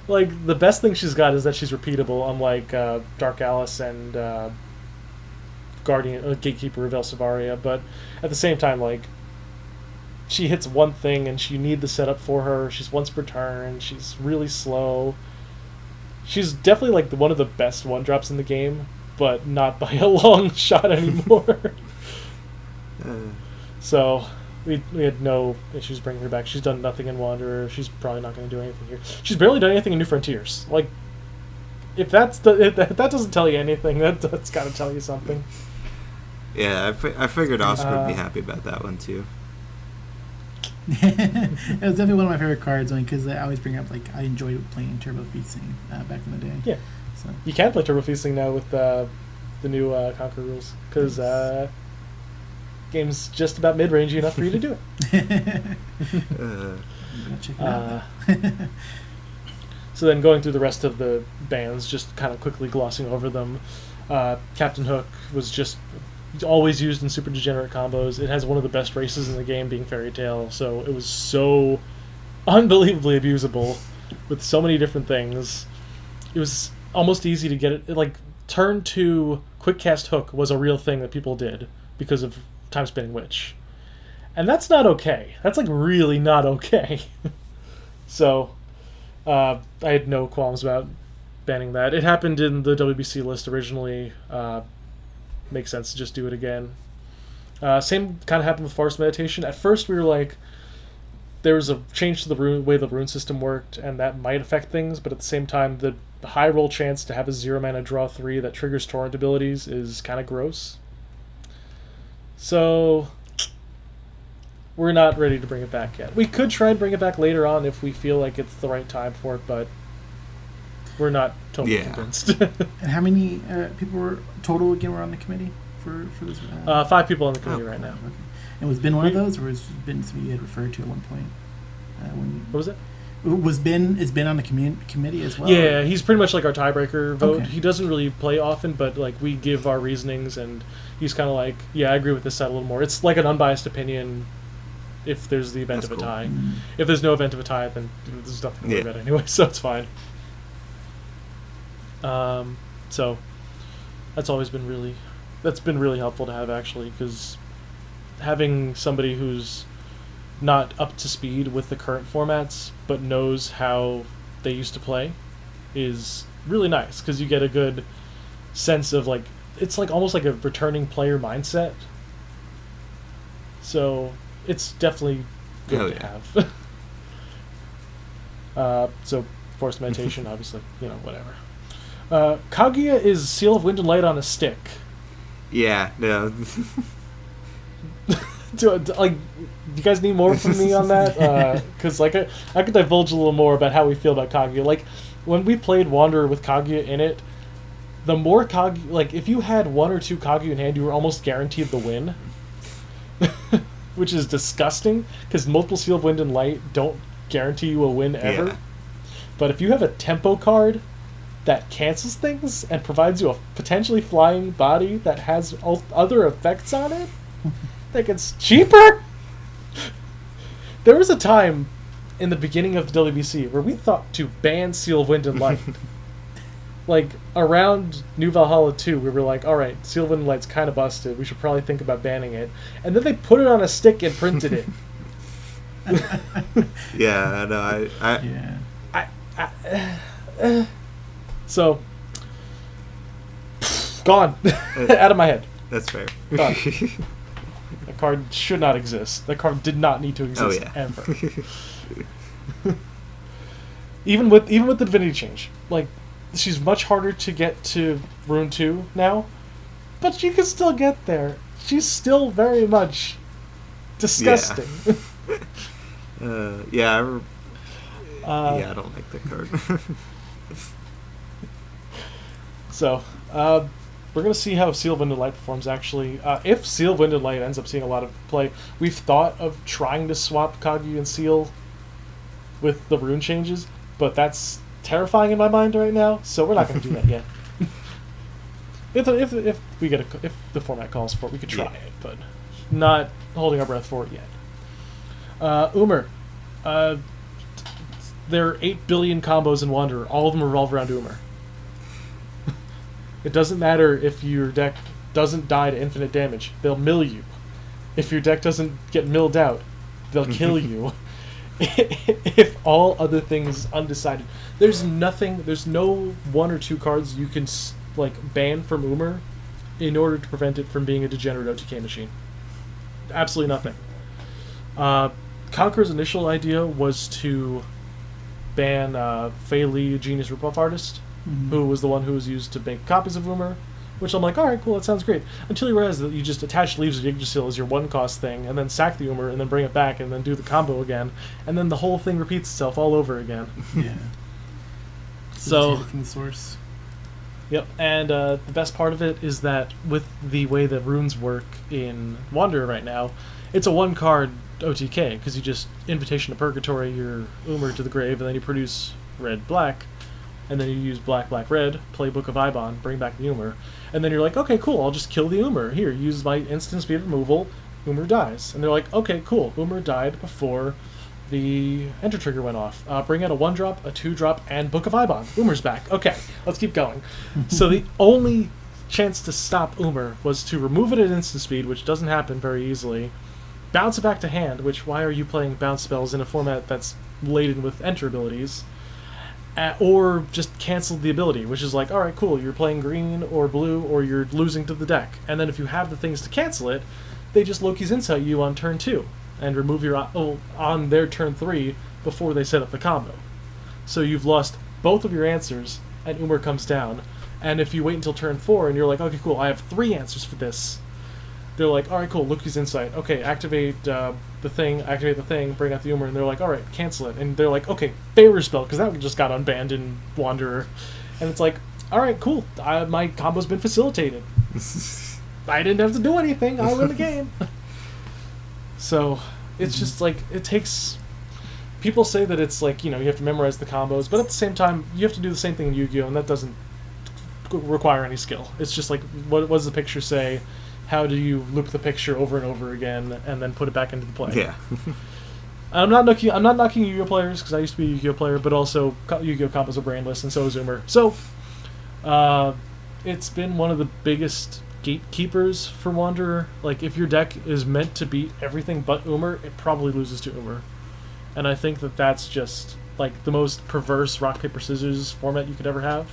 Speaker 2: Like, the best thing she's got is that she's repeatable, unlike Dark Alice and Gatekeeper of Elsevaria. But at the same time, like, she hits one thing and you need the setup for her. She's once per turn. She's really slow. She's definitely like one of the best 1-drops in the game, but not by a long shot anymore. So we had no issues bringing her back. She's done nothing in Wanderer. She's probably not going to do anything here. She's barely done anything in New Frontiers. Like, if that doesn't tell you anything, that's got to tell you something.
Speaker 3: Yeah, I figured Oscar would be happy about that one too.
Speaker 1: It was definitely one of my favorite cards, because I always bring up, like, I enjoyed playing Turbo Feasting back in the day.
Speaker 2: Yeah.
Speaker 1: So
Speaker 2: You can play Turbo Feasting now with the new Conqueror rules, because game's just about mid-range enough for you to do it.
Speaker 1: check it out.
Speaker 2: So then going through the rest of the bands, just kind of quickly glossing over them, Captain Hook was just always used in super degenerate combos. It has one of the best races in the game, being Fairy Tail, so it was so unbelievably abusable with so many different things. It was almost easy to get it. Like, turn 2 quick cast Hook was a real thing that people did because of Time Spinning Witch. And that's not okay. That's, like, really not okay. So, I had no qualms about banning that. It happened in the WBC list originally. Makes sense to just do it again. Same kind of happened with Forest Meditation. At first we were like, there was a change to the way the rune system worked, and that might affect things, but at the same time, the high roll chance to have a 0-mana draw 3 that triggers torrent abilities is kind of gross. So, we're not ready to bring it back yet. We could try and bring it back later on if we feel like it's the right time for it, but we're not totally convinced.
Speaker 1: And how many people were total again were on the committee for this?
Speaker 2: 5 people on the committee right now.
Speaker 1: Okay. And was Ben one of those, or was Ben somebody you had referred to at one point?
Speaker 2: What was it?
Speaker 1: Is Ben on the committee as well?
Speaker 2: Yeah, he's pretty much like our tiebreaker vote.
Speaker 1: Okay.
Speaker 2: He doesn't really play often, but like we give our reasonings, and he's kind of like, yeah, I agree with this side a little more. It's like an unbiased opinion. If there's the event of a tie, if there's no event of a tie, then there's nothing to worry about anyway, so it's fine. So that's been really helpful to have, actually, because having somebody who's not up to speed with the current formats but knows how they used to play is really nice, because you get a good sense of, like, it's like almost like a returning player mindset. So it's definitely good to have. So Forced Meditation, obviously, whatever. Kaguya is Seal of Wind and Light on a stick.
Speaker 3: Yeah, no.
Speaker 2: Do you guys need more from me on that? Because I could divulge a little more about how we feel about Kaguya. Like, when we played Wanderer with Kaguya in it, the more Kaguya, like, if you had 1 or 2 Kaguya in hand, you were almost guaranteed the win. Which is disgusting, because multiple Seal of Wind and Light don't guarantee you a win ever.
Speaker 3: Yeah.
Speaker 2: But if you have a tempo card that cancels things and provides you a potentially flying body that has other effects on it, I think it's cheaper. There was a time in the beginning of the WBC where we thought to ban Seal of Wind and Light. Like, around New Valhalla 2, we were like, alright, Seal of Wind and Light's kind of busted. We should probably think about banning it. And then they put it on a stick and printed it.
Speaker 3: Yeah, no,
Speaker 2: So, gone. Out of my head.
Speaker 3: That's fair.
Speaker 2: Gone. That card should not exist. That card did not need to exist ever. Even with the Divinity change. Like, she's much harder to get to Rune 2 now, but you can still get there. She's still very much disgusting.
Speaker 3: Yeah. I don't like that card.
Speaker 2: So, we're going to see how Seal of Wind and Light performs, actually. If Seal of Wind and Light ends up seeing a lot of play, we've thought of trying to swap Kaguya and Seal with the rune changes, but that's terrifying in my mind right now, so we're not going to do that yet. If the format calls for it, we could try it, but not holding our breath for it yet. Umer. There are 8 billion combos in Wanderer. All of them revolve around Umer. It doesn't matter if your deck doesn't die to infinite damage. They'll mill you. If your deck doesn't get milled out, they'll kill you. If all other things undecided. There's no 1 or 2 cards you can ban from Umer in order to prevent it from being a degenerate OTK machine. absolutely nothing. Conqueror's initial idea was to ban Fei Li, Genius Ripoff Artist, who was the one who was used to make copies of Umer, which I'm like, alright, cool, that sounds great. Until you realize that you just attach Leaves of Yggdrasil as your 1-cost thing, and then sack the Umer, and then bring it back, and then do the combo again, and then the whole thing repeats itself all over again.
Speaker 1: Yeah.
Speaker 2: So,
Speaker 1: from the source.
Speaker 2: Yep, and the best part of it is that with the way that runes work in Wanderer right now, it's a 1-card OTK, because you just Invitation to Purgatory your Umer to the grave, and then you produce red-black, and then you use black-black-red, play Book of Ibon, bring back the Umer, and then you're like, okay, cool, I'll just kill the Umer. Here, use my instant speed removal, Umer dies. And they're like, okay, cool, Umer died before the enter trigger went off. Bring out a 1-drop, a 2-drop, and Book of Ibon. Umer's back. Okay, let's keep going. So the only chance to stop Umer was to remove it at instant speed, which doesn't happen very easily, bounce it back to hand, which why are you playing bounce spells in a format that's laden with enter abilities, or just cancel the ability, which is like, alright, cool, you're playing green or blue, or you're losing to the deck. And then if you have the things to cancel it, they just Loki's Insight you on turn 2, and remove your on their turn 3 before they set up the combo. So you've lost both of your answers, and Umer comes down. And if you wait until turn 4, and you're like, okay, cool, I have 3 answers for this, they're like, alright, cool, Loki's Insight. Okay, activate the thing, bring out the Umer, and they're like, alright, cancel it. And they're like, okay, Favor Spell, because that just got unbanned in Wanderer. And it's like, alright, cool, my combo's been facilitated. I didn't have to do anything, I win the game. So, it's just like, it takes... People say that it's like, you know, you have to memorize the combos, but at the same time, you have to do the same thing in Yu-Gi-Oh!, and that doesn't require any skill. It's just like, what does the picture say? How do you loop the picture over and over again and then put it back into the play?
Speaker 3: Yeah.
Speaker 2: I'm not knocking Yu-Gi-Oh players because I used to be a Yu-Gi-Oh player, but also Yu-Gi-Oh combos are brainless, and so is Umer. So, it's been one of the biggest gatekeepers for Wanderer. Like, if your deck is meant to beat everything but Umer, it probably loses to Umer. And I think that that's just like the most perverse rock paper scissors format you could ever have.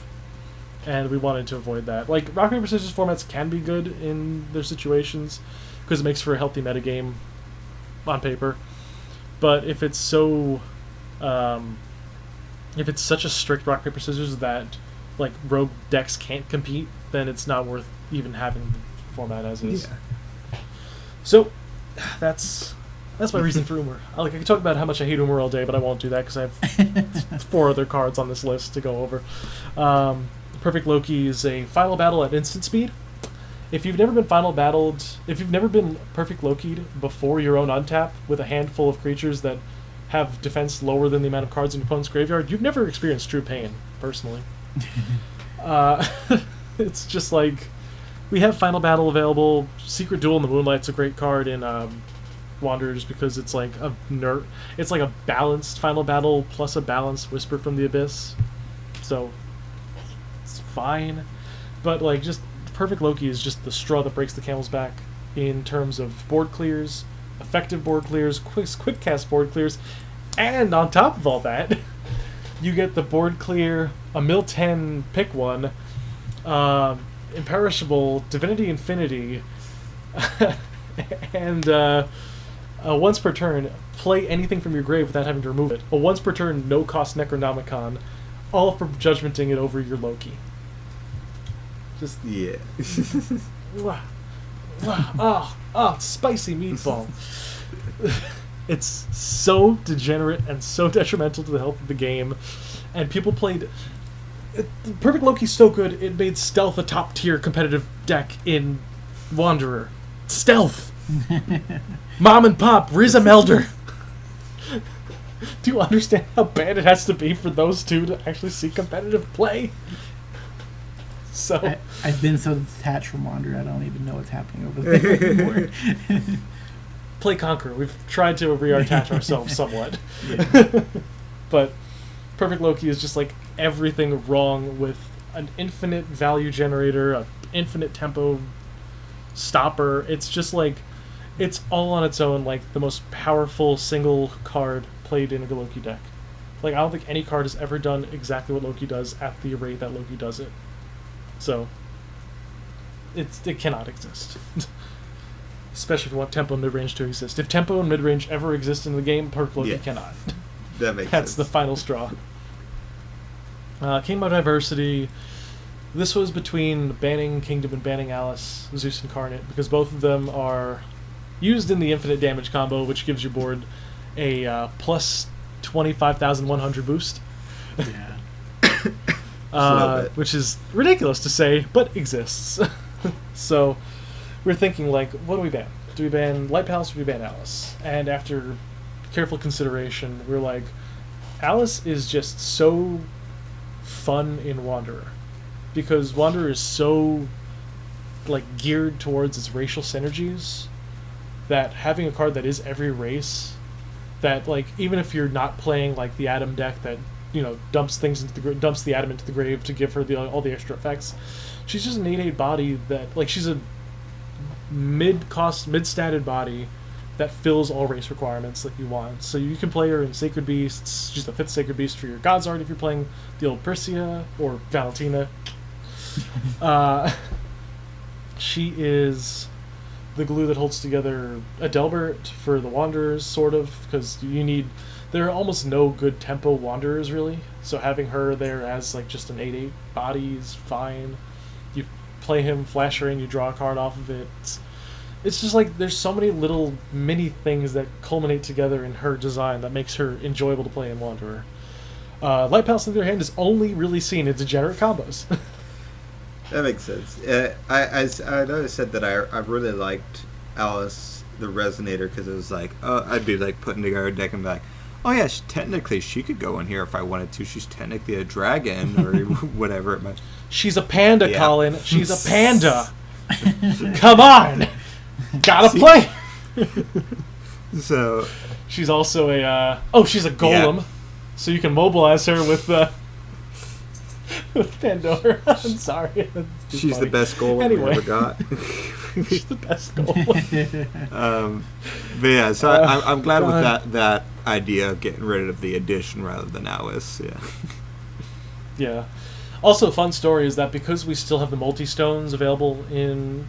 Speaker 2: And we wanted to avoid that. Like, rock, paper, scissors formats can be good in their situations, because it makes for a healthy metagame on paper. But if it's so... if it's such a strict rock, paper, scissors that, like, rogue decks can't compete, then it's not worth even having the format as is. Yeah. So, that's my reason for Umer. I could talk about how much I hate Umer all day, but I won't do that, because I have 4 other cards on this list to go over. Perfect Loki is a final battle at instant speed. If you've never been Perfect Loki'd before your own untap with a handful of creatures that have defense lower than the amount of cards in your opponent's graveyard, you've never experienced true pain, personally. It's just like, we have Final Battle available. Secret Duel in the Moonlight's a great card in Wanderer, just because it's like it's like a balanced Final Battle plus a balanced Whisper from the Abyss. So it's fine. But like, just Perfect Loki is just the straw that breaks the camel's back in terms of board clears, effective board clears, quick cast board clears, and on top of all that, you get the board clear, a mill 10 pick one, imperishable, Divinity Infinity, and once per turn, play anything from your grave without having to remove it. A once per turn, no cost Necronomicon, all for judgmenting it over your Loki. Just
Speaker 3: yeah.
Speaker 2: Spicy meatball. It's so degenerate and so detrimental to the health of the game, and people played. Perfect Loki's so good it made Stealth a top tier competitive deck in Wanderer. Stealth, Mom and Pop, Riza Melder. Do you understand how bad it has to be for those two to actually see competitive play? So
Speaker 1: I've been so detached from Wanderer, I don't even know what's happening over there anymore.
Speaker 2: Play Conqueror. We've tried to re-attach ourselves somewhat. But Perfect Loki is just like everything wrong with an infinite value generator, an infinite tempo stopper. It's just like, it's all on its own, like the most powerful single card played in a Loki deck. Like, I don't think any card has ever done exactly what Loki does at the rate that Loki does it. So, it cannot exist. especially if you want tempo and mid-range to exist. If tempo and mid-range ever exist in the game, Perk Loki cannot.
Speaker 3: That makes
Speaker 2: That's
Speaker 3: sense.
Speaker 2: the final straw. Kingdom of Diversity. This was between banning Kingdom and banning Alice, Zeus Incarnate, because both of them are used in the infinite damage combo, which gives your board a plus 25,100 boost.
Speaker 1: Yeah.
Speaker 2: Which is ridiculous to say, but exists. So we're thinking, like, what do we ban? Do we ban Light Palace or do we ban Alice? And after careful consideration, we're like, Alice is just so fun in Wanderer. Because Wanderer is so, like, geared towards its racial synergies that having a card that is every race, that, like, even if you're not playing, like, the Atom deck that, you know, dumps the Atom into the grave to give her all the extra effects, she's just an 8/8 body that, like, she's a mid-statted body that fills all race requirements that you want. So you can play her in Sacred Beasts. She's the 5th Sacred Beast for your God's Art if you're playing the old Persia or Valentina. She is the glue that holds together Adelbert for the Wanderers, sort of, because there are almost no good tempo Wanderers, really. So having her there as, like, just an 8/8 body is fine. You play him, flash her in, you draw a card off of it. It's just like there's so many little mini things that culminate together in her design that makes her enjoyable to play in Wanderer. Light Palace, on the other hand, is only really seen in degenerate combos.
Speaker 3: That makes sense. I know I said that I really liked Alice the Resonator because it was like, I'd be like putting together a deck and be like, oh yeah, technically she could go in here if I wanted to. She's technically a dragon or whatever it might.
Speaker 2: She's a panda, Colin. She's a panda. Come on, gotta play.
Speaker 3: So
Speaker 2: she's also she's a golem,
Speaker 3: Yeah.
Speaker 2: so you can mobilize her with with Pandora. I'm sorry. That's too
Speaker 3: she's
Speaker 2: funny.
Speaker 3: the best golem
Speaker 2: Anyway.
Speaker 3: we ever got.
Speaker 2: She's the best golem.
Speaker 3: But yeah, so I'm glad with
Speaker 2: God.
Speaker 3: that idea of getting rid of the addition rather than Alice. Yeah.
Speaker 2: Yeah. Also, a fun story is that because we still have the multi-stones available in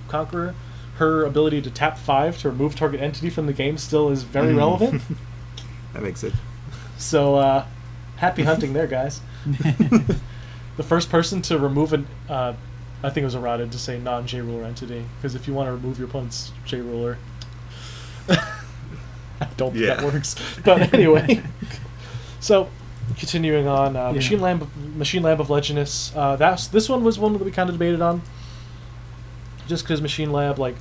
Speaker 2: Conqueror, her ability to tap 5 to remove target entity from the game still is very relevant.
Speaker 3: That makes it.
Speaker 2: So, happy hunting there, guys. The first person to remove I think it was eroded to say non-J-ruler entity, because if you want to remove your opponent's J-ruler, I don't think that works. But anyway, so continuing on, Machine Lab of Legionus. This one was one that we kind of debated on, just because Machine Lab, like,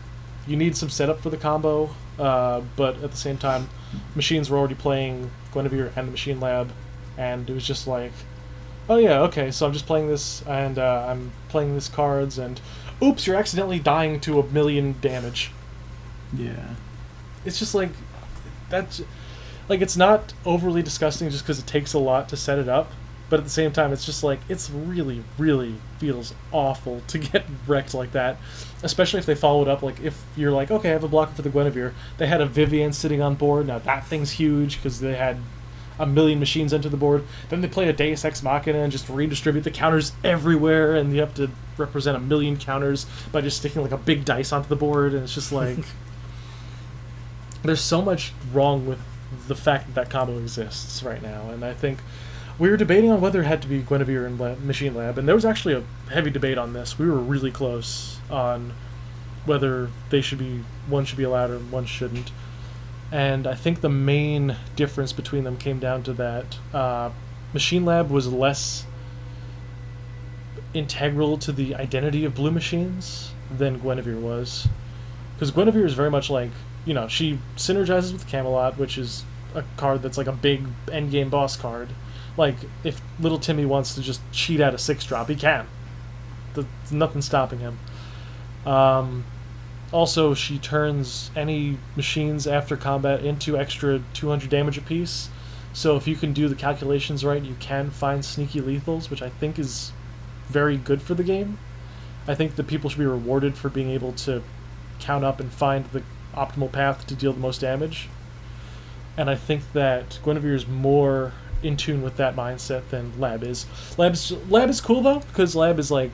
Speaker 2: you need some setup for the combo, but at the same time, machines were already playing Guinevere and the Machine Lab, and it was just like, oh yeah, okay, so I'm just playing this, and I'm playing these cards, and oops, you're accidentally dying to 1,000,000 damage.
Speaker 1: Yeah.
Speaker 2: It's just like, that's, like, it's not overly disgusting just because it takes a lot to set it up, but at the same time, it's just like, it's really, really feels awful to get wrecked like that, especially if they follow it up, like, if you're like, okay, I have a blocker for the Guinevere, they had a Vivian sitting on board, now that thing's huge because they had 1,000,000 machines enter the board. Then they play a Deus Ex Machina and just redistribute the counters everywhere, and you have to represent 1,000,000 counters by just sticking like a big dice onto the board, and it's just like there's so much wrong with the fact that combo exists right now. And I think we were debating on whether it had to be Guinevere and Machine Lab, and there was actually a heavy debate on this. We were really close on whether one should be allowed or one shouldn't. And I think the main difference between them came down to that Machine Lab was less integral to the identity of blue machines than Guinevere was. Because Guinevere is very much like, you know, she synergizes with Camelot, which is a card that's like a big endgame boss card. Like, if little Timmy wants to just cheat out a 6-drop, he can. There's nothing stopping him. Also, she turns any machines after combat into extra 200 damage apiece. So if you can do the calculations right, you can find sneaky lethals, which I think is very good for the game. I think that people should be rewarded for being able to count up and find the optimal path to deal the most damage. And I think that Guinevere is more in tune with that mindset than Lab is. Lab is cool, though, because Lab is like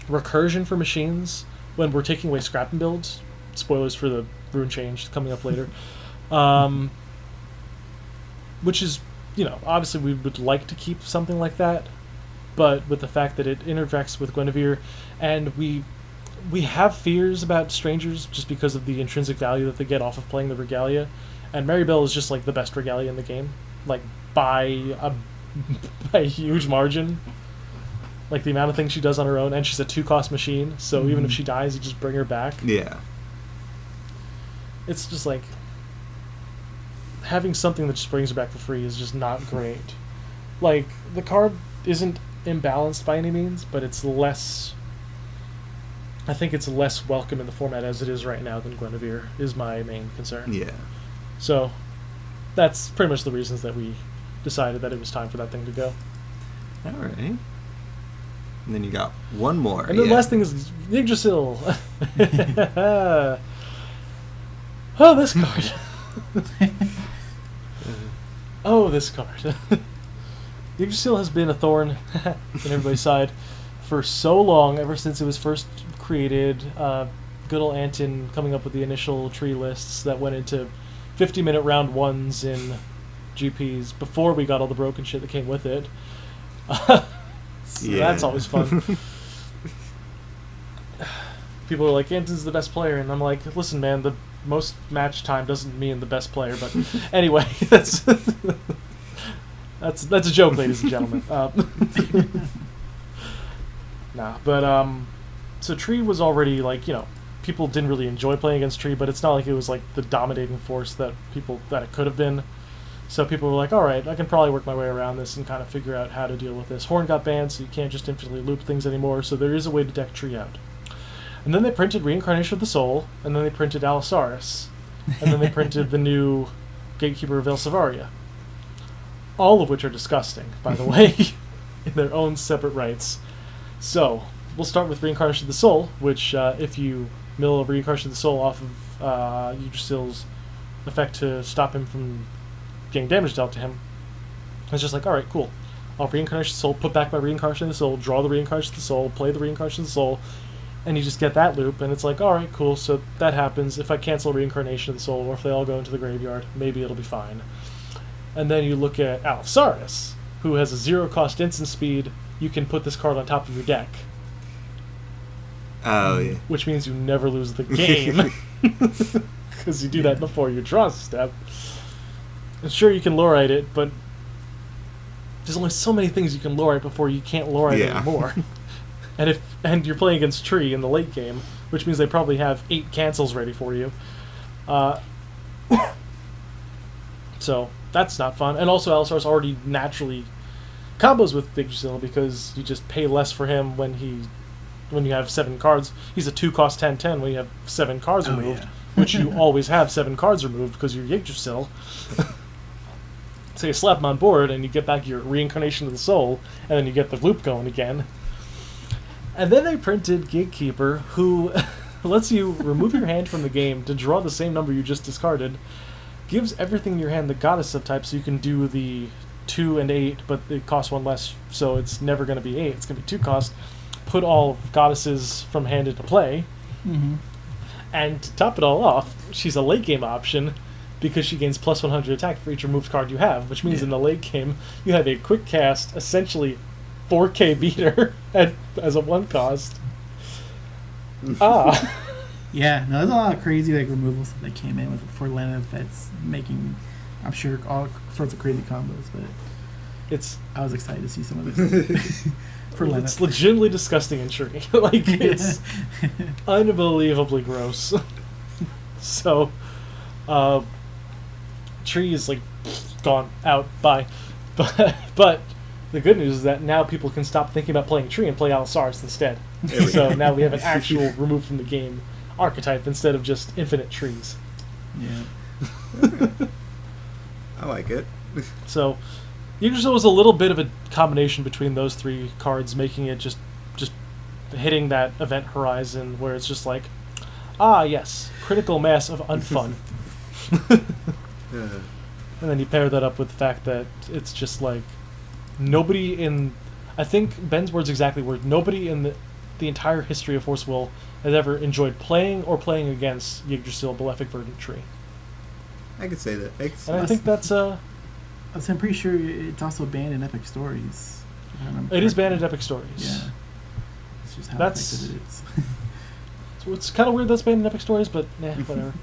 Speaker 2: recursion for machines. When we're taking away scrapping builds, spoilers for the rune change coming up later. Which is, obviously we would like to keep something like that, but with the fact that it interacts with Guinevere, and we have fears about strangers just because of the intrinsic value that they get off of playing the Regalia, and Maribel is just like the best Regalia in the game, like by a huge margin. Like the amount of things she does on her own, and she's a 2-cost machine, so even if she dies, you just bring her back.
Speaker 3: Yeah.
Speaker 2: It's just like having something that just brings her back for free is just not great. Like, the card isn't imbalanced by any means, but it's less... I think it's less welcome in the format as it is right now than Guinevere, is my main concern.
Speaker 3: Yeah.
Speaker 2: So, that's pretty much the reasons that we decided that it was time for that thing to go.
Speaker 3: All right. And then you got one more.
Speaker 2: And the last thing is Yggdrasil. Oh, this card. Oh, this card. Yggdrasil has been a thorn in everybody's side for so long, ever since it was first created. Good old Anton coming up with the initial tree lists that went into 50-minute round ones in GPs before we got all the broken shit that came with it. So that's always fun. People are like, Anton's the best player, and I'm like, listen, man, the most match time doesn't mean the best player, but anyway, that's a joke, ladies and gentlemen. So Tree was already like, people didn't really enjoy playing against Tree, but it's not like it was like the dominating force that it could have been. So people were like, all right, I can probably work my way around this and kind of figure out how to deal with this. Horn got banned, so you can't just infinitely loop things anymore, so there is a way to deck Tree out. And then they printed Reincarnation of the Soul, and then they printed Allosaurus, and then they printed the new Gatekeeper of Elsevaria. All of which are disgusting, by the way, in their own separate rights. So, we'll start with Reincarnation of the Soul, which, if you mill a Reincarnation of the Soul off of Yggdrasil's effect to stop him from getting damage dealt to him, it's just like, alright, cool. I'll Reincarnation of the Soul, put back my Reincarnation of the Soul, draw the Reincarnation of the Soul, play the Reincarnation of the Soul, and you just get that loop, and it's like, alright, cool, so that happens. If I cancel Reincarnation of the Soul, or if they all go into the graveyard, maybe it'll be fine. And then you look at Allosaurus, who has a 0-cost instant speed. You can put this card on top of your deck.
Speaker 3: Oh, yeah.
Speaker 2: Which means you never lose the game. Because you do that before your draw step. And sure, you can Lorite it, but there's only so many things you can Lorite before you can't Lorite it anymore. And you're playing against Tree in the late game, which means they probably have 8 cancels ready for you. So that's not fun. And also, Allosaurus already naturally combos with Yggdrasil because you just pay less for him when you have 7 cards. He's a 2-cost 10/10 when you have 7 cards removed, which you always have 7 cards removed because you're Yggdrasil. So you slap him on board and you get back your Reincarnation of the Soul, and then you get the loop going again. And then they printed Gatekeeper, who lets you remove your hand from the game to draw the same number you just discarded, gives everything in your hand the Goddess subtype, so you can do the 2 and 8, but it costs 1 less, so it's never going to be 8, it's going to be 2 cost. Put all Goddesses from hand into play, and to top it all off, she's a late game option because she gains plus 100 attack for each removed card you have, which means in the late game you have a quick cast, essentially 4K beater as a 1 cost.
Speaker 1: Yeah, no, there's a lot of crazy removals that came in with for Lena that's making, I'm sure, all sorts of crazy combos. But I was excited to see some of this for Lena.
Speaker 2: It's legitimately disgusting and Tree. It's unbelievably gross. So, Tree is gone out. Bye. But the good news is that now people can stop thinking about playing Tree and play Allosaurus instead. So now we have an actual removed from the game archetype instead of just infinite trees.
Speaker 1: Yeah.
Speaker 3: I like it.
Speaker 2: So Yggdrasil was a little bit of a combination between those 3 cards, making it just hitting that event horizon where it's just like, yes, critical mass of unfun. And then you pair that up with the fact that it's just like nobody in, I think Ben's words exactly were, nobody in the entire history of Force Will has ever enjoyed playing or playing against Yggdrasil Malefic Verdant Tree.
Speaker 3: I could say that.
Speaker 2: And I think that's
Speaker 1: I'm pretty sure it's also banned in Epic Stories.
Speaker 2: It is banned in Epic Stories.
Speaker 1: Yeah. It's just how
Speaker 2: That's-
Speaker 1: effective it is.
Speaker 2: So it's kind of weird that's banned in Epic Stories, but whatever.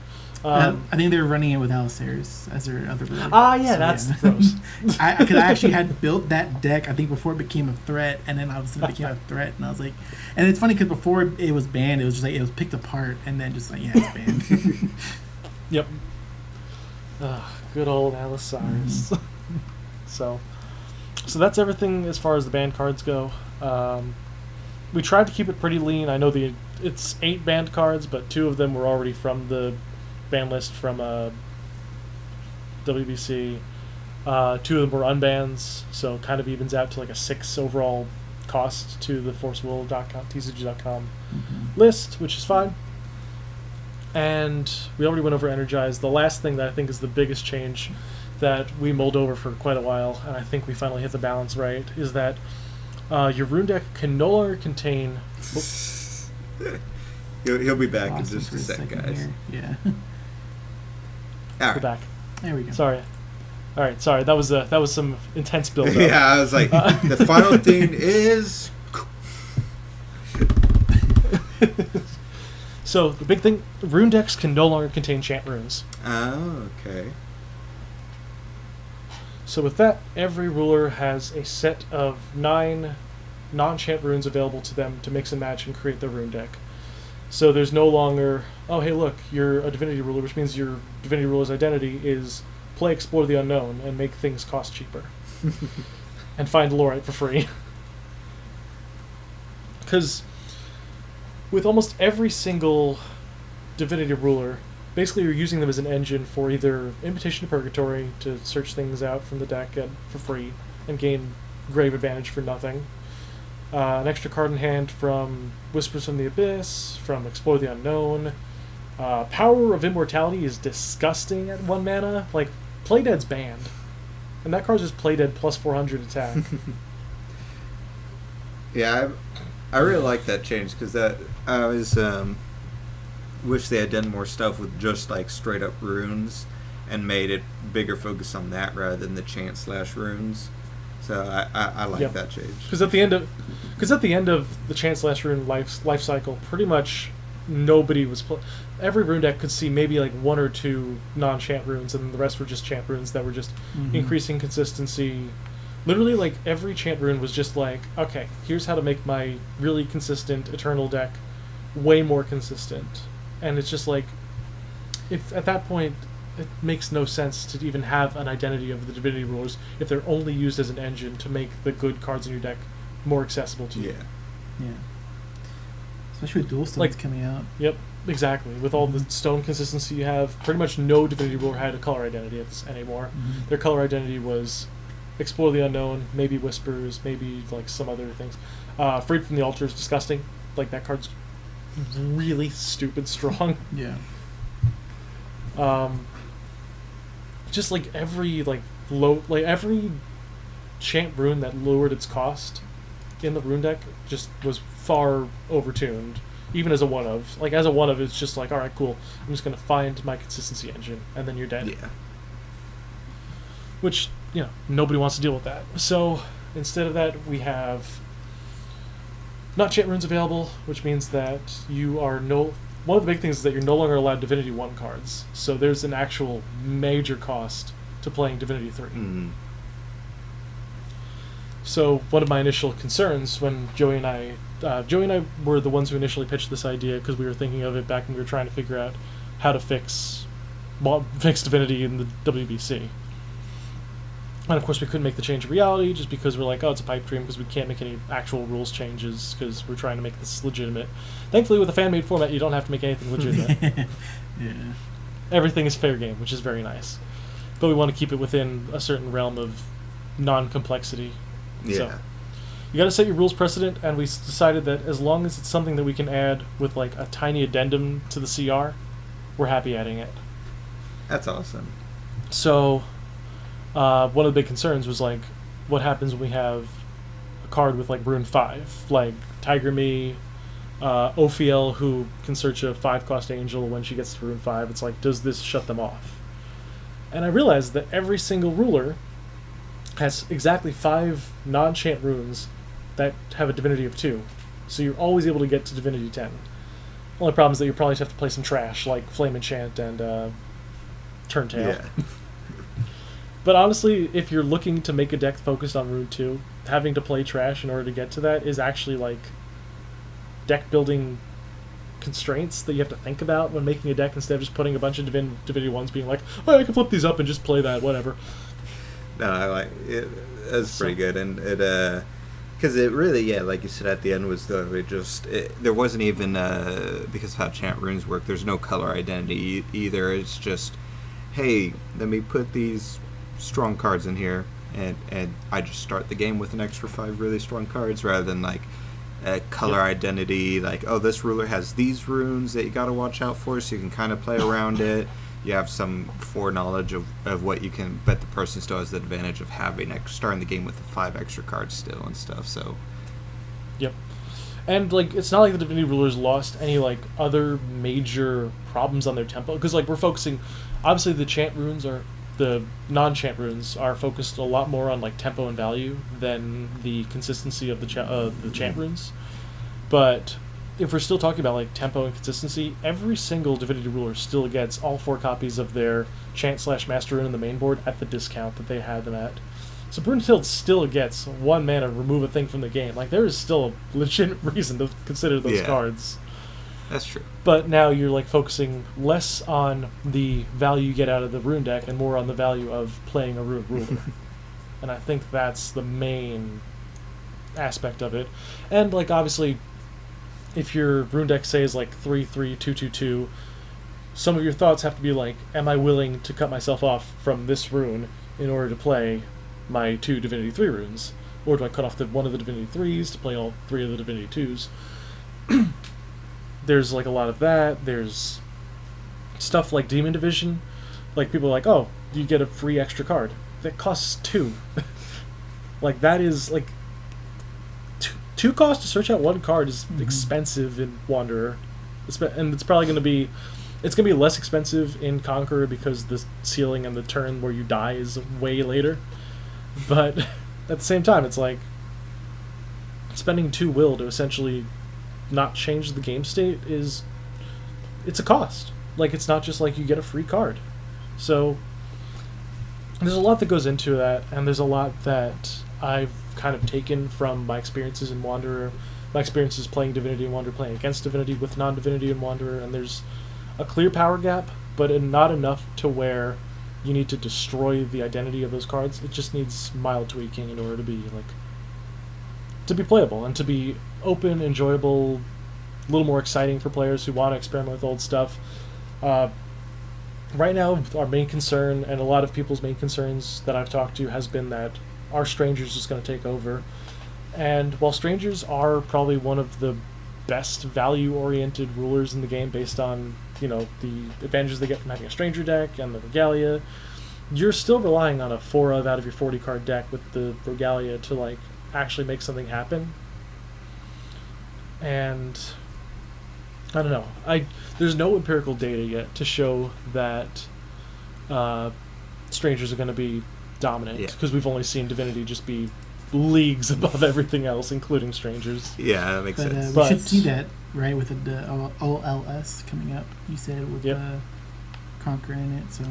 Speaker 1: I think they were running it with Alistairs as their other ability.
Speaker 2: That's gross.
Speaker 1: Because I actually had built that deck, I think, before it became a threat, and then all of a sudden it became a threat, and I was like, and it's funny because before it was banned, it was just like, it was picked apart, and then just like, yeah, it's banned.
Speaker 2: Yep. Good old Alistairs. So that's everything as far as the banned cards go. We tried to keep it pretty lean. I know it's 8 banned cards, but 2 of them were already from the ban list from WBC. 2 of them were unbans, so it kind of evens out to like a 6 overall cost to the ForceWill.com, TCG.com list, which is fine. And we already went over Energize. The last thing that I think is the biggest change that we mulled over for quite a while, and I think we finally hit the balance right, is that your rune deck can no longer contain...
Speaker 3: He'll be back in
Speaker 1: Lost him
Speaker 3: just
Speaker 1: for
Speaker 3: a sec, guys.
Speaker 1: here. Yeah.
Speaker 3: All
Speaker 2: We're
Speaker 3: right.
Speaker 2: back.
Speaker 1: There we go.
Speaker 2: Sorry. All right, sorry. That was some intense build-up.
Speaker 3: Yeah, I was like, the final thing is...
Speaker 2: So, the big thing, rune decks can no longer contain chant runes.
Speaker 3: Oh, okay.
Speaker 2: So with that, every ruler has a set of 9 non-chant runes available to them to mix and match and create their rune deck. So there's no longer, oh hey look, you're a divinity ruler, which means your divinity ruler's identity is play Explore the Unknown and make things cost cheaper. And find Lorite for free. Because with almost every single divinity ruler, basically you're using them as an engine for either Invitation to Purgatory to search things out from the deck for free and gain grave advantage for nothing. An extra card in hand from Whispers from the Abyss, from Explore the Unknown. Power of Immortality is disgusting at 1 mana. Like, Playdead's banned. And that card's just Playdead plus 400 attack.
Speaker 3: Yeah, I really like that change because that I was wish they had done more stuff with just like straight up runes and made it bigger focus on that rather than the chant / runes. So I like that change.
Speaker 2: Because at the end of the chant / rune life cycle, pretty much nobody was every rune deck could see maybe like 1 or 2 non-chant runes, and the rest were just chant runes that were just increasing consistency. Literally, like, every chant rune was just like, okay, here's how to make my really consistent Eternal deck way more consistent. And it's just like, if at that point, it makes no sense to even have an identity of the divinity rulers if they're only used as an engine to make the good cards in your deck more accessible to you.
Speaker 1: Yeah. Especially with dual stones
Speaker 2: Like-
Speaker 1: coming out.
Speaker 2: Yep, exactly. With all the stone consistency you have, pretty much no divinity ruler had a color identity anymore. Their color identity was Explore the Unknown, maybe Whispers, maybe like some other things. Freed from the Altar is disgusting. Like, that card's really stupid strong.
Speaker 1: Yeah.
Speaker 2: Just like every every chant rune that lowered its cost in the rune deck just was far overtuned, even as a one of. Like, as a one of, it's just like, all right, cool. I'm just gonna find my consistency engine, and then you're dead.
Speaker 3: Yeah.
Speaker 2: Which, nobody wants to deal with that. So instead of that, we have not chant runes available, which means that you are one of the big things is that you're no longer allowed Divinity 1 cards. So there's an actual major cost to playing Divinity 3. So one of my initial concerns when Joey and I were the ones who initially pitched this idea because we were thinking of it back when we were trying to figure out how to fix Divinity in the WBC. And of course we couldn't make the change a reality just because we're like, oh, it's a pipe dream because we can't make any actual rules changes because we're trying to make this legitimate. Thankfully, with a fan-made format, you don't have to make anything legitimate.
Speaker 1: Yeah.
Speaker 2: Everything is fair game, which is very nice. But we want to keep it within a certain realm of non-complexity.
Speaker 3: Yeah.
Speaker 2: So you got to set your rules precedent, and we decided that as long as it's something that we can add with like a tiny addendum to the CR, we're happy adding it.
Speaker 3: That's awesome.
Speaker 2: So one of the big concerns was like, what happens when we have a card with like Rune 5, like Tiger Me, Ophiel, who can search a 5-cost angel when she gets to Rune 5. It's like, does this shut them off? And I realized that every single ruler has exactly 5 non-chant runes that have a divinity of 2. So you're always able to get to divinity 10. Only problem is that you probably have to play some trash, like Flame Enchant and Turntail.
Speaker 3: Yeah.
Speaker 2: But honestly, if you're looking to make a deck focused on Rune 2, having to play trash in order to get to that is actually, like, deck building constraints that you have to think about when making a deck, instead of just putting a bunch of Divinity 1s being like, oh, I can flip these up and just play that, whatever.
Speaker 3: No, I like it. That's pretty good, and it because it really, yeah, like you said at the end, was there wasn't even because of how chant runes work. There's no color identity either. It's just, hey, let me put these strong cards in here, and I just start the game with an extra 5 really strong cards, rather than like a color identity, like, oh, this ruler has these runes that you got to watch out for, so you can kind of play around it. You have some foreknowledge of what you can, but the person still has the advantage of starting the game with 5 extra cards still and stuff. So,
Speaker 2: yep. And like, it's not like the Divinity Rulers lost any like other major problems on their tempo, because like we're focusing, obviously the non-chant runes are focused a lot more on like tempo and value than the consistency of the chant runes. But if we're still talking about like tempo and consistency, every single Divinity Ruler still gets all 4 copies of their chant/master rune in the main board at the discount that they had them at. So Brunhild still gets 1 mana, remove a thing from the game. Like, there is still a legitimate reason to consider those cards.
Speaker 3: That's true.
Speaker 2: But now you're like focusing less on the value you get out of the rune deck and more on the value of playing a rune ruler. And I think that's the main aspect of it. And like, obviously, if your rune deck, say, is like 3/3/2/2/2, some of your thoughts have to be like, am I willing to cut myself off from this rune in order to play my 2 Divinity 3 runes? Or do I cut off one of the Divinity 3s to play all 3 of the Divinity 2s? There's like a lot of that. There's stuff like Demon Division. Like, people are like, oh, you get a free extra card. That costs 2. Like, that is like 2 costs to search out 1 card is expensive in Wanderer. And it's probably going to be, it's going to be less expensive in Conqueror because the ceiling and the turn where you die is way later. But at the same time, it's like spending 2 will to essentially not change the game state it's a cost. Like, it's not just like you get a free card. So there's a lot that goes into that, and there's a lot that I've kind of taken from my experiences in Wanderer, my experiences playing Divinity and Wanderer, playing against Divinity with non-Divinity and Wanderer, and there's a clear power gap, but not enough to where you need to destroy the identity of those cards. It just needs mild tweaking in order to be like, to be playable and to be open, enjoyable, a little more exciting for players who want to experiment with old stuff. Right now, our main concern, and a lot of people's main concerns that I've talked to, has been that our Strangers is going to take over. And while Strangers are probably one of the best value-oriented rulers in the game based on, you know, the advantages they get from having a Stranger deck and the Regalia, you're still relying on a 4 out of your 40 card deck with the Regalia to like actually make something happen. And I don't know. There's no empirical data yet to show that Strangers are going to be dominant, because we've only seen Divinity just be leagues above everything else, including Strangers.
Speaker 3: Yeah, that makes sense.
Speaker 1: We should see that, right, with the OLS coming up, you said, with Conqueror in it. So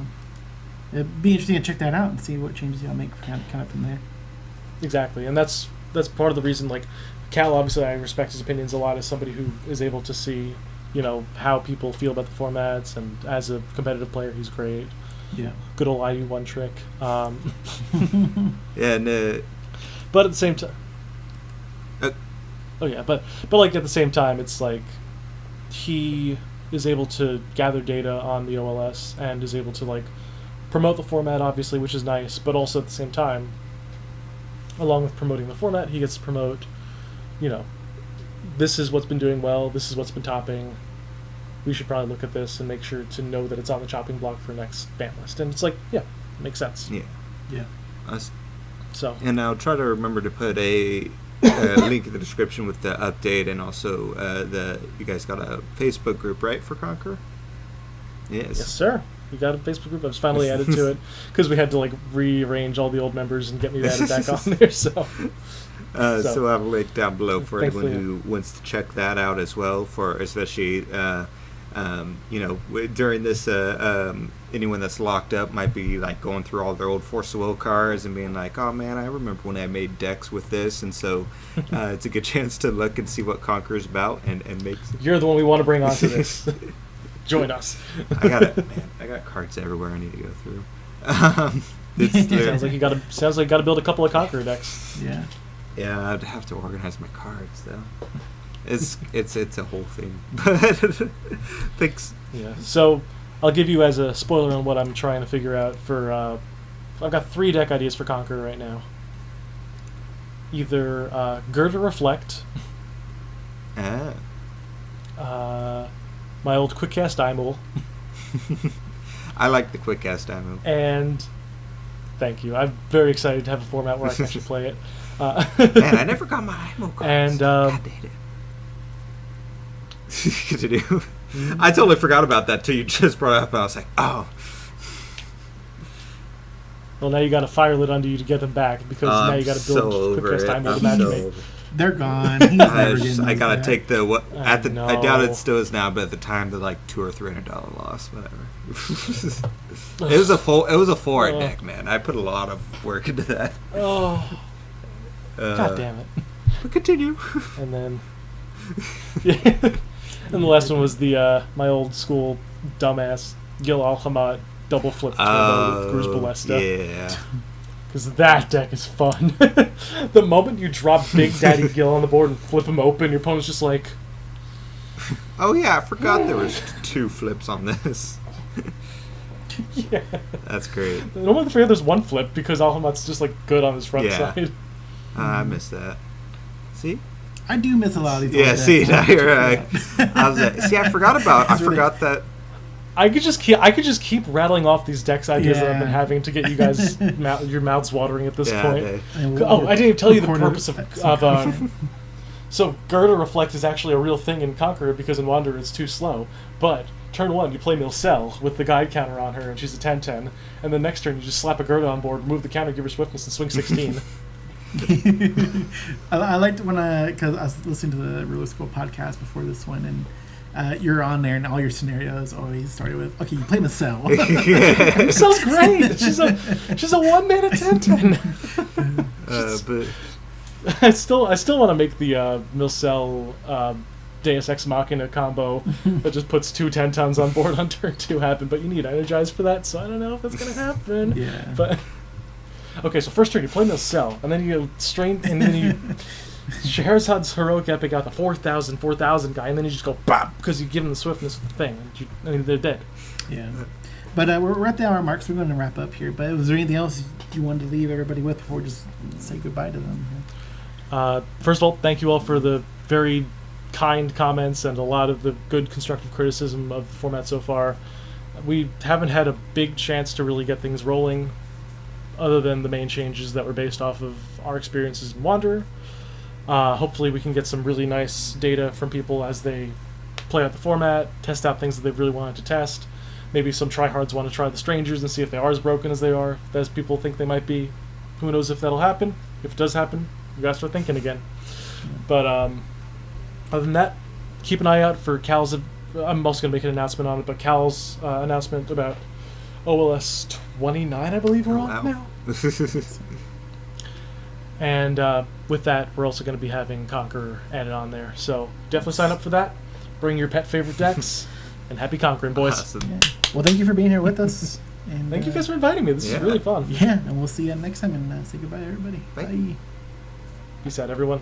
Speaker 1: it'd be interesting to check that out and see what changes y'all make kind of from there.
Speaker 2: Exactly, and that's part of the reason, like, Cal, obviously, I respect his opinions a lot as somebody who is able to see, you know, how people feel about the formats, and as a competitive player, he's great.
Speaker 1: Yeah.
Speaker 2: Good old IU1 trick.
Speaker 3: Yeah, and
Speaker 2: but at the same time... but like, at the same time, it's like he is able to gather data on the OLS and is able to, like, promote the format, obviously, which is nice, but also at the same time, along with promoting the format, he gets to promote, you know, this is what's been doing well, this is what's been topping, we should probably look at this and make sure to know that it's on the chopping block for next ban list. And it's like, yeah, it makes sense.
Speaker 3: Yeah.
Speaker 1: Yeah.
Speaker 2: So.
Speaker 3: And I'll try to remember to put a link in the description with the update, and also you guys got a Facebook group, right, for Conqueror? Yes,
Speaker 2: sir. We got a Facebook group. I was finally added to it because we had to rearrange all the old members and get me added back on there. So
Speaker 3: we'll have a link down below for anyone
Speaker 2: Thankfully,
Speaker 3: who wants to check that out as well. For especially, during this, anyone that's locked up might be going through all their old Force of Will cards and being like, "Oh man, I remember when I made decks with this," and so it's a good chance to look and see what Conqueror's about and make.
Speaker 2: You're the one we want to bring onto this. Join us.
Speaker 3: I got cards everywhere I need to go through.
Speaker 2: Sounds like you got to build a couple of Conqueror decks.
Speaker 1: Yeah.
Speaker 3: Yeah, I'd have to organize my cards though. It's a whole thing. But thanks.
Speaker 2: Yeah. So I'll give you as a spoiler on what I'm trying to figure out for. I've got 3 deck ideas for Conqueror right now. Either Girder Reflect. My old Quick Cast Imul.
Speaker 3: I like the Quick Cast Imul.
Speaker 2: And thank you. I'm very excited to have a format where I can actually play it.
Speaker 3: Man, I never got my Imul cards.
Speaker 2: And
Speaker 3: God damn it. Continue. Mm-hmm. I totally forgot about that till you just brought it up, and I was like, oh.
Speaker 2: Well, now you got a fire lit under you to get them back because now you got to build Quick Cast Imul to match me.
Speaker 1: They're gone. He's never getting
Speaker 3: I gotta
Speaker 1: back.
Speaker 3: take the what
Speaker 2: I
Speaker 3: I doubt it still is now, but at the time the $200 or $300 loss, whatever. It was a full art deck, man. I put a lot of work into that.
Speaker 2: Oh, God damn it!
Speaker 3: But continue.
Speaker 2: And then, and the last one was the my old school dumbass Gil Alhamat double flip turbo with Cruz Ballesta.
Speaker 3: Yeah.
Speaker 2: Because that deck is fun. The moment you drop Big Daddy Gil on the board and flip him open, your opponent's just like...
Speaker 3: Oh yeah, I forgot there was 2 flips on this.
Speaker 2: Yeah.
Speaker 3: That's great.
Speaker 2: Normally there's 1 flip because Alhamat's just good on his front side.
Speaker 3: I missed that. See?
Speaker 1: I do miss a lot of these.
Speaker 3: Yeah, see, now you're right. I forgot that. I could just
Speaker 2: keep rattling off these decks ideas that I've been having to get you guys your mouths watering at this point. I didn't even tell you the purpose of so Girder Reflect is actually a real thing in Conqueror because in Wanderer it's too slow. But turn 1 you play Milcel with the guide counter on her and she's a 10/10, and the next turn you just slap a Girder on board, move the counter, give her swiftness, and swing 16.
Speaker 1: I liked when because I was listening to the Ruler School podcast before this one, and you're on there, and all your scenarios always started with, "Okay, you play Milcel."
Speaker 2: Milcel's great. She's a 1-mana 10/10.
Speaker 3: But
Speaker 2: I still want to make the Milcel Deus Ex Machina combo that just puts 2 10-tons on board on turn 2 happen, but you need Energize for that, so I don't know if that's gonna happen.
Speaker 1: Yeah.
Speaker 2: But okay, so first turn you play Milcel, and then you strain, and then you Scheherazad's heroic epic out the 4,000 guy, and then you just go bop because you give them the swiftness thing, and they're dead.
Speaker 1: Yeah. But we're at the hour mark, so we're going to wrap up here. But was there anything else you wanted to leave everybody with before we just say goodbye to them?
Speaker 2: First of all, thank you all for the very kind comments and a lot of the good constructive criticism of the format so far. We haven't had a big chance to really get things rolling other than the main changes that were based off of our experiences in Wanderer. Hopefully we can get some really nice data from people as they play out the format, test out things that they've really wanted to test. Maybe some tryhards want to try the Strangers and see if they are as broken as they are, as people think they might be. Who knows if that'll happen. If it does happen, we gotta start thinking again. But other than that, keep an eye out for Cal's... I'm also going to make an announcement on it, but Cal's announcement about OLS 29, I believe we're on now. And with that, we're also going to be having Conqueror added on there. So definitely sign up for that. Bring your pet favorite decks, and happy conquering, boys.
Speaker 3: Awesome.
Speaker 1: Yeah. Well, thank you for being here with us. And
Speaker 2: thank you guys for inviting me. This is really fun.
Speaker 1: Yeah, and we'll see you next time, and say goodbye to everybody.
Speaker 3: Bye.
Speaker 1: Bye.
Speaker 2: Peace out, everyone.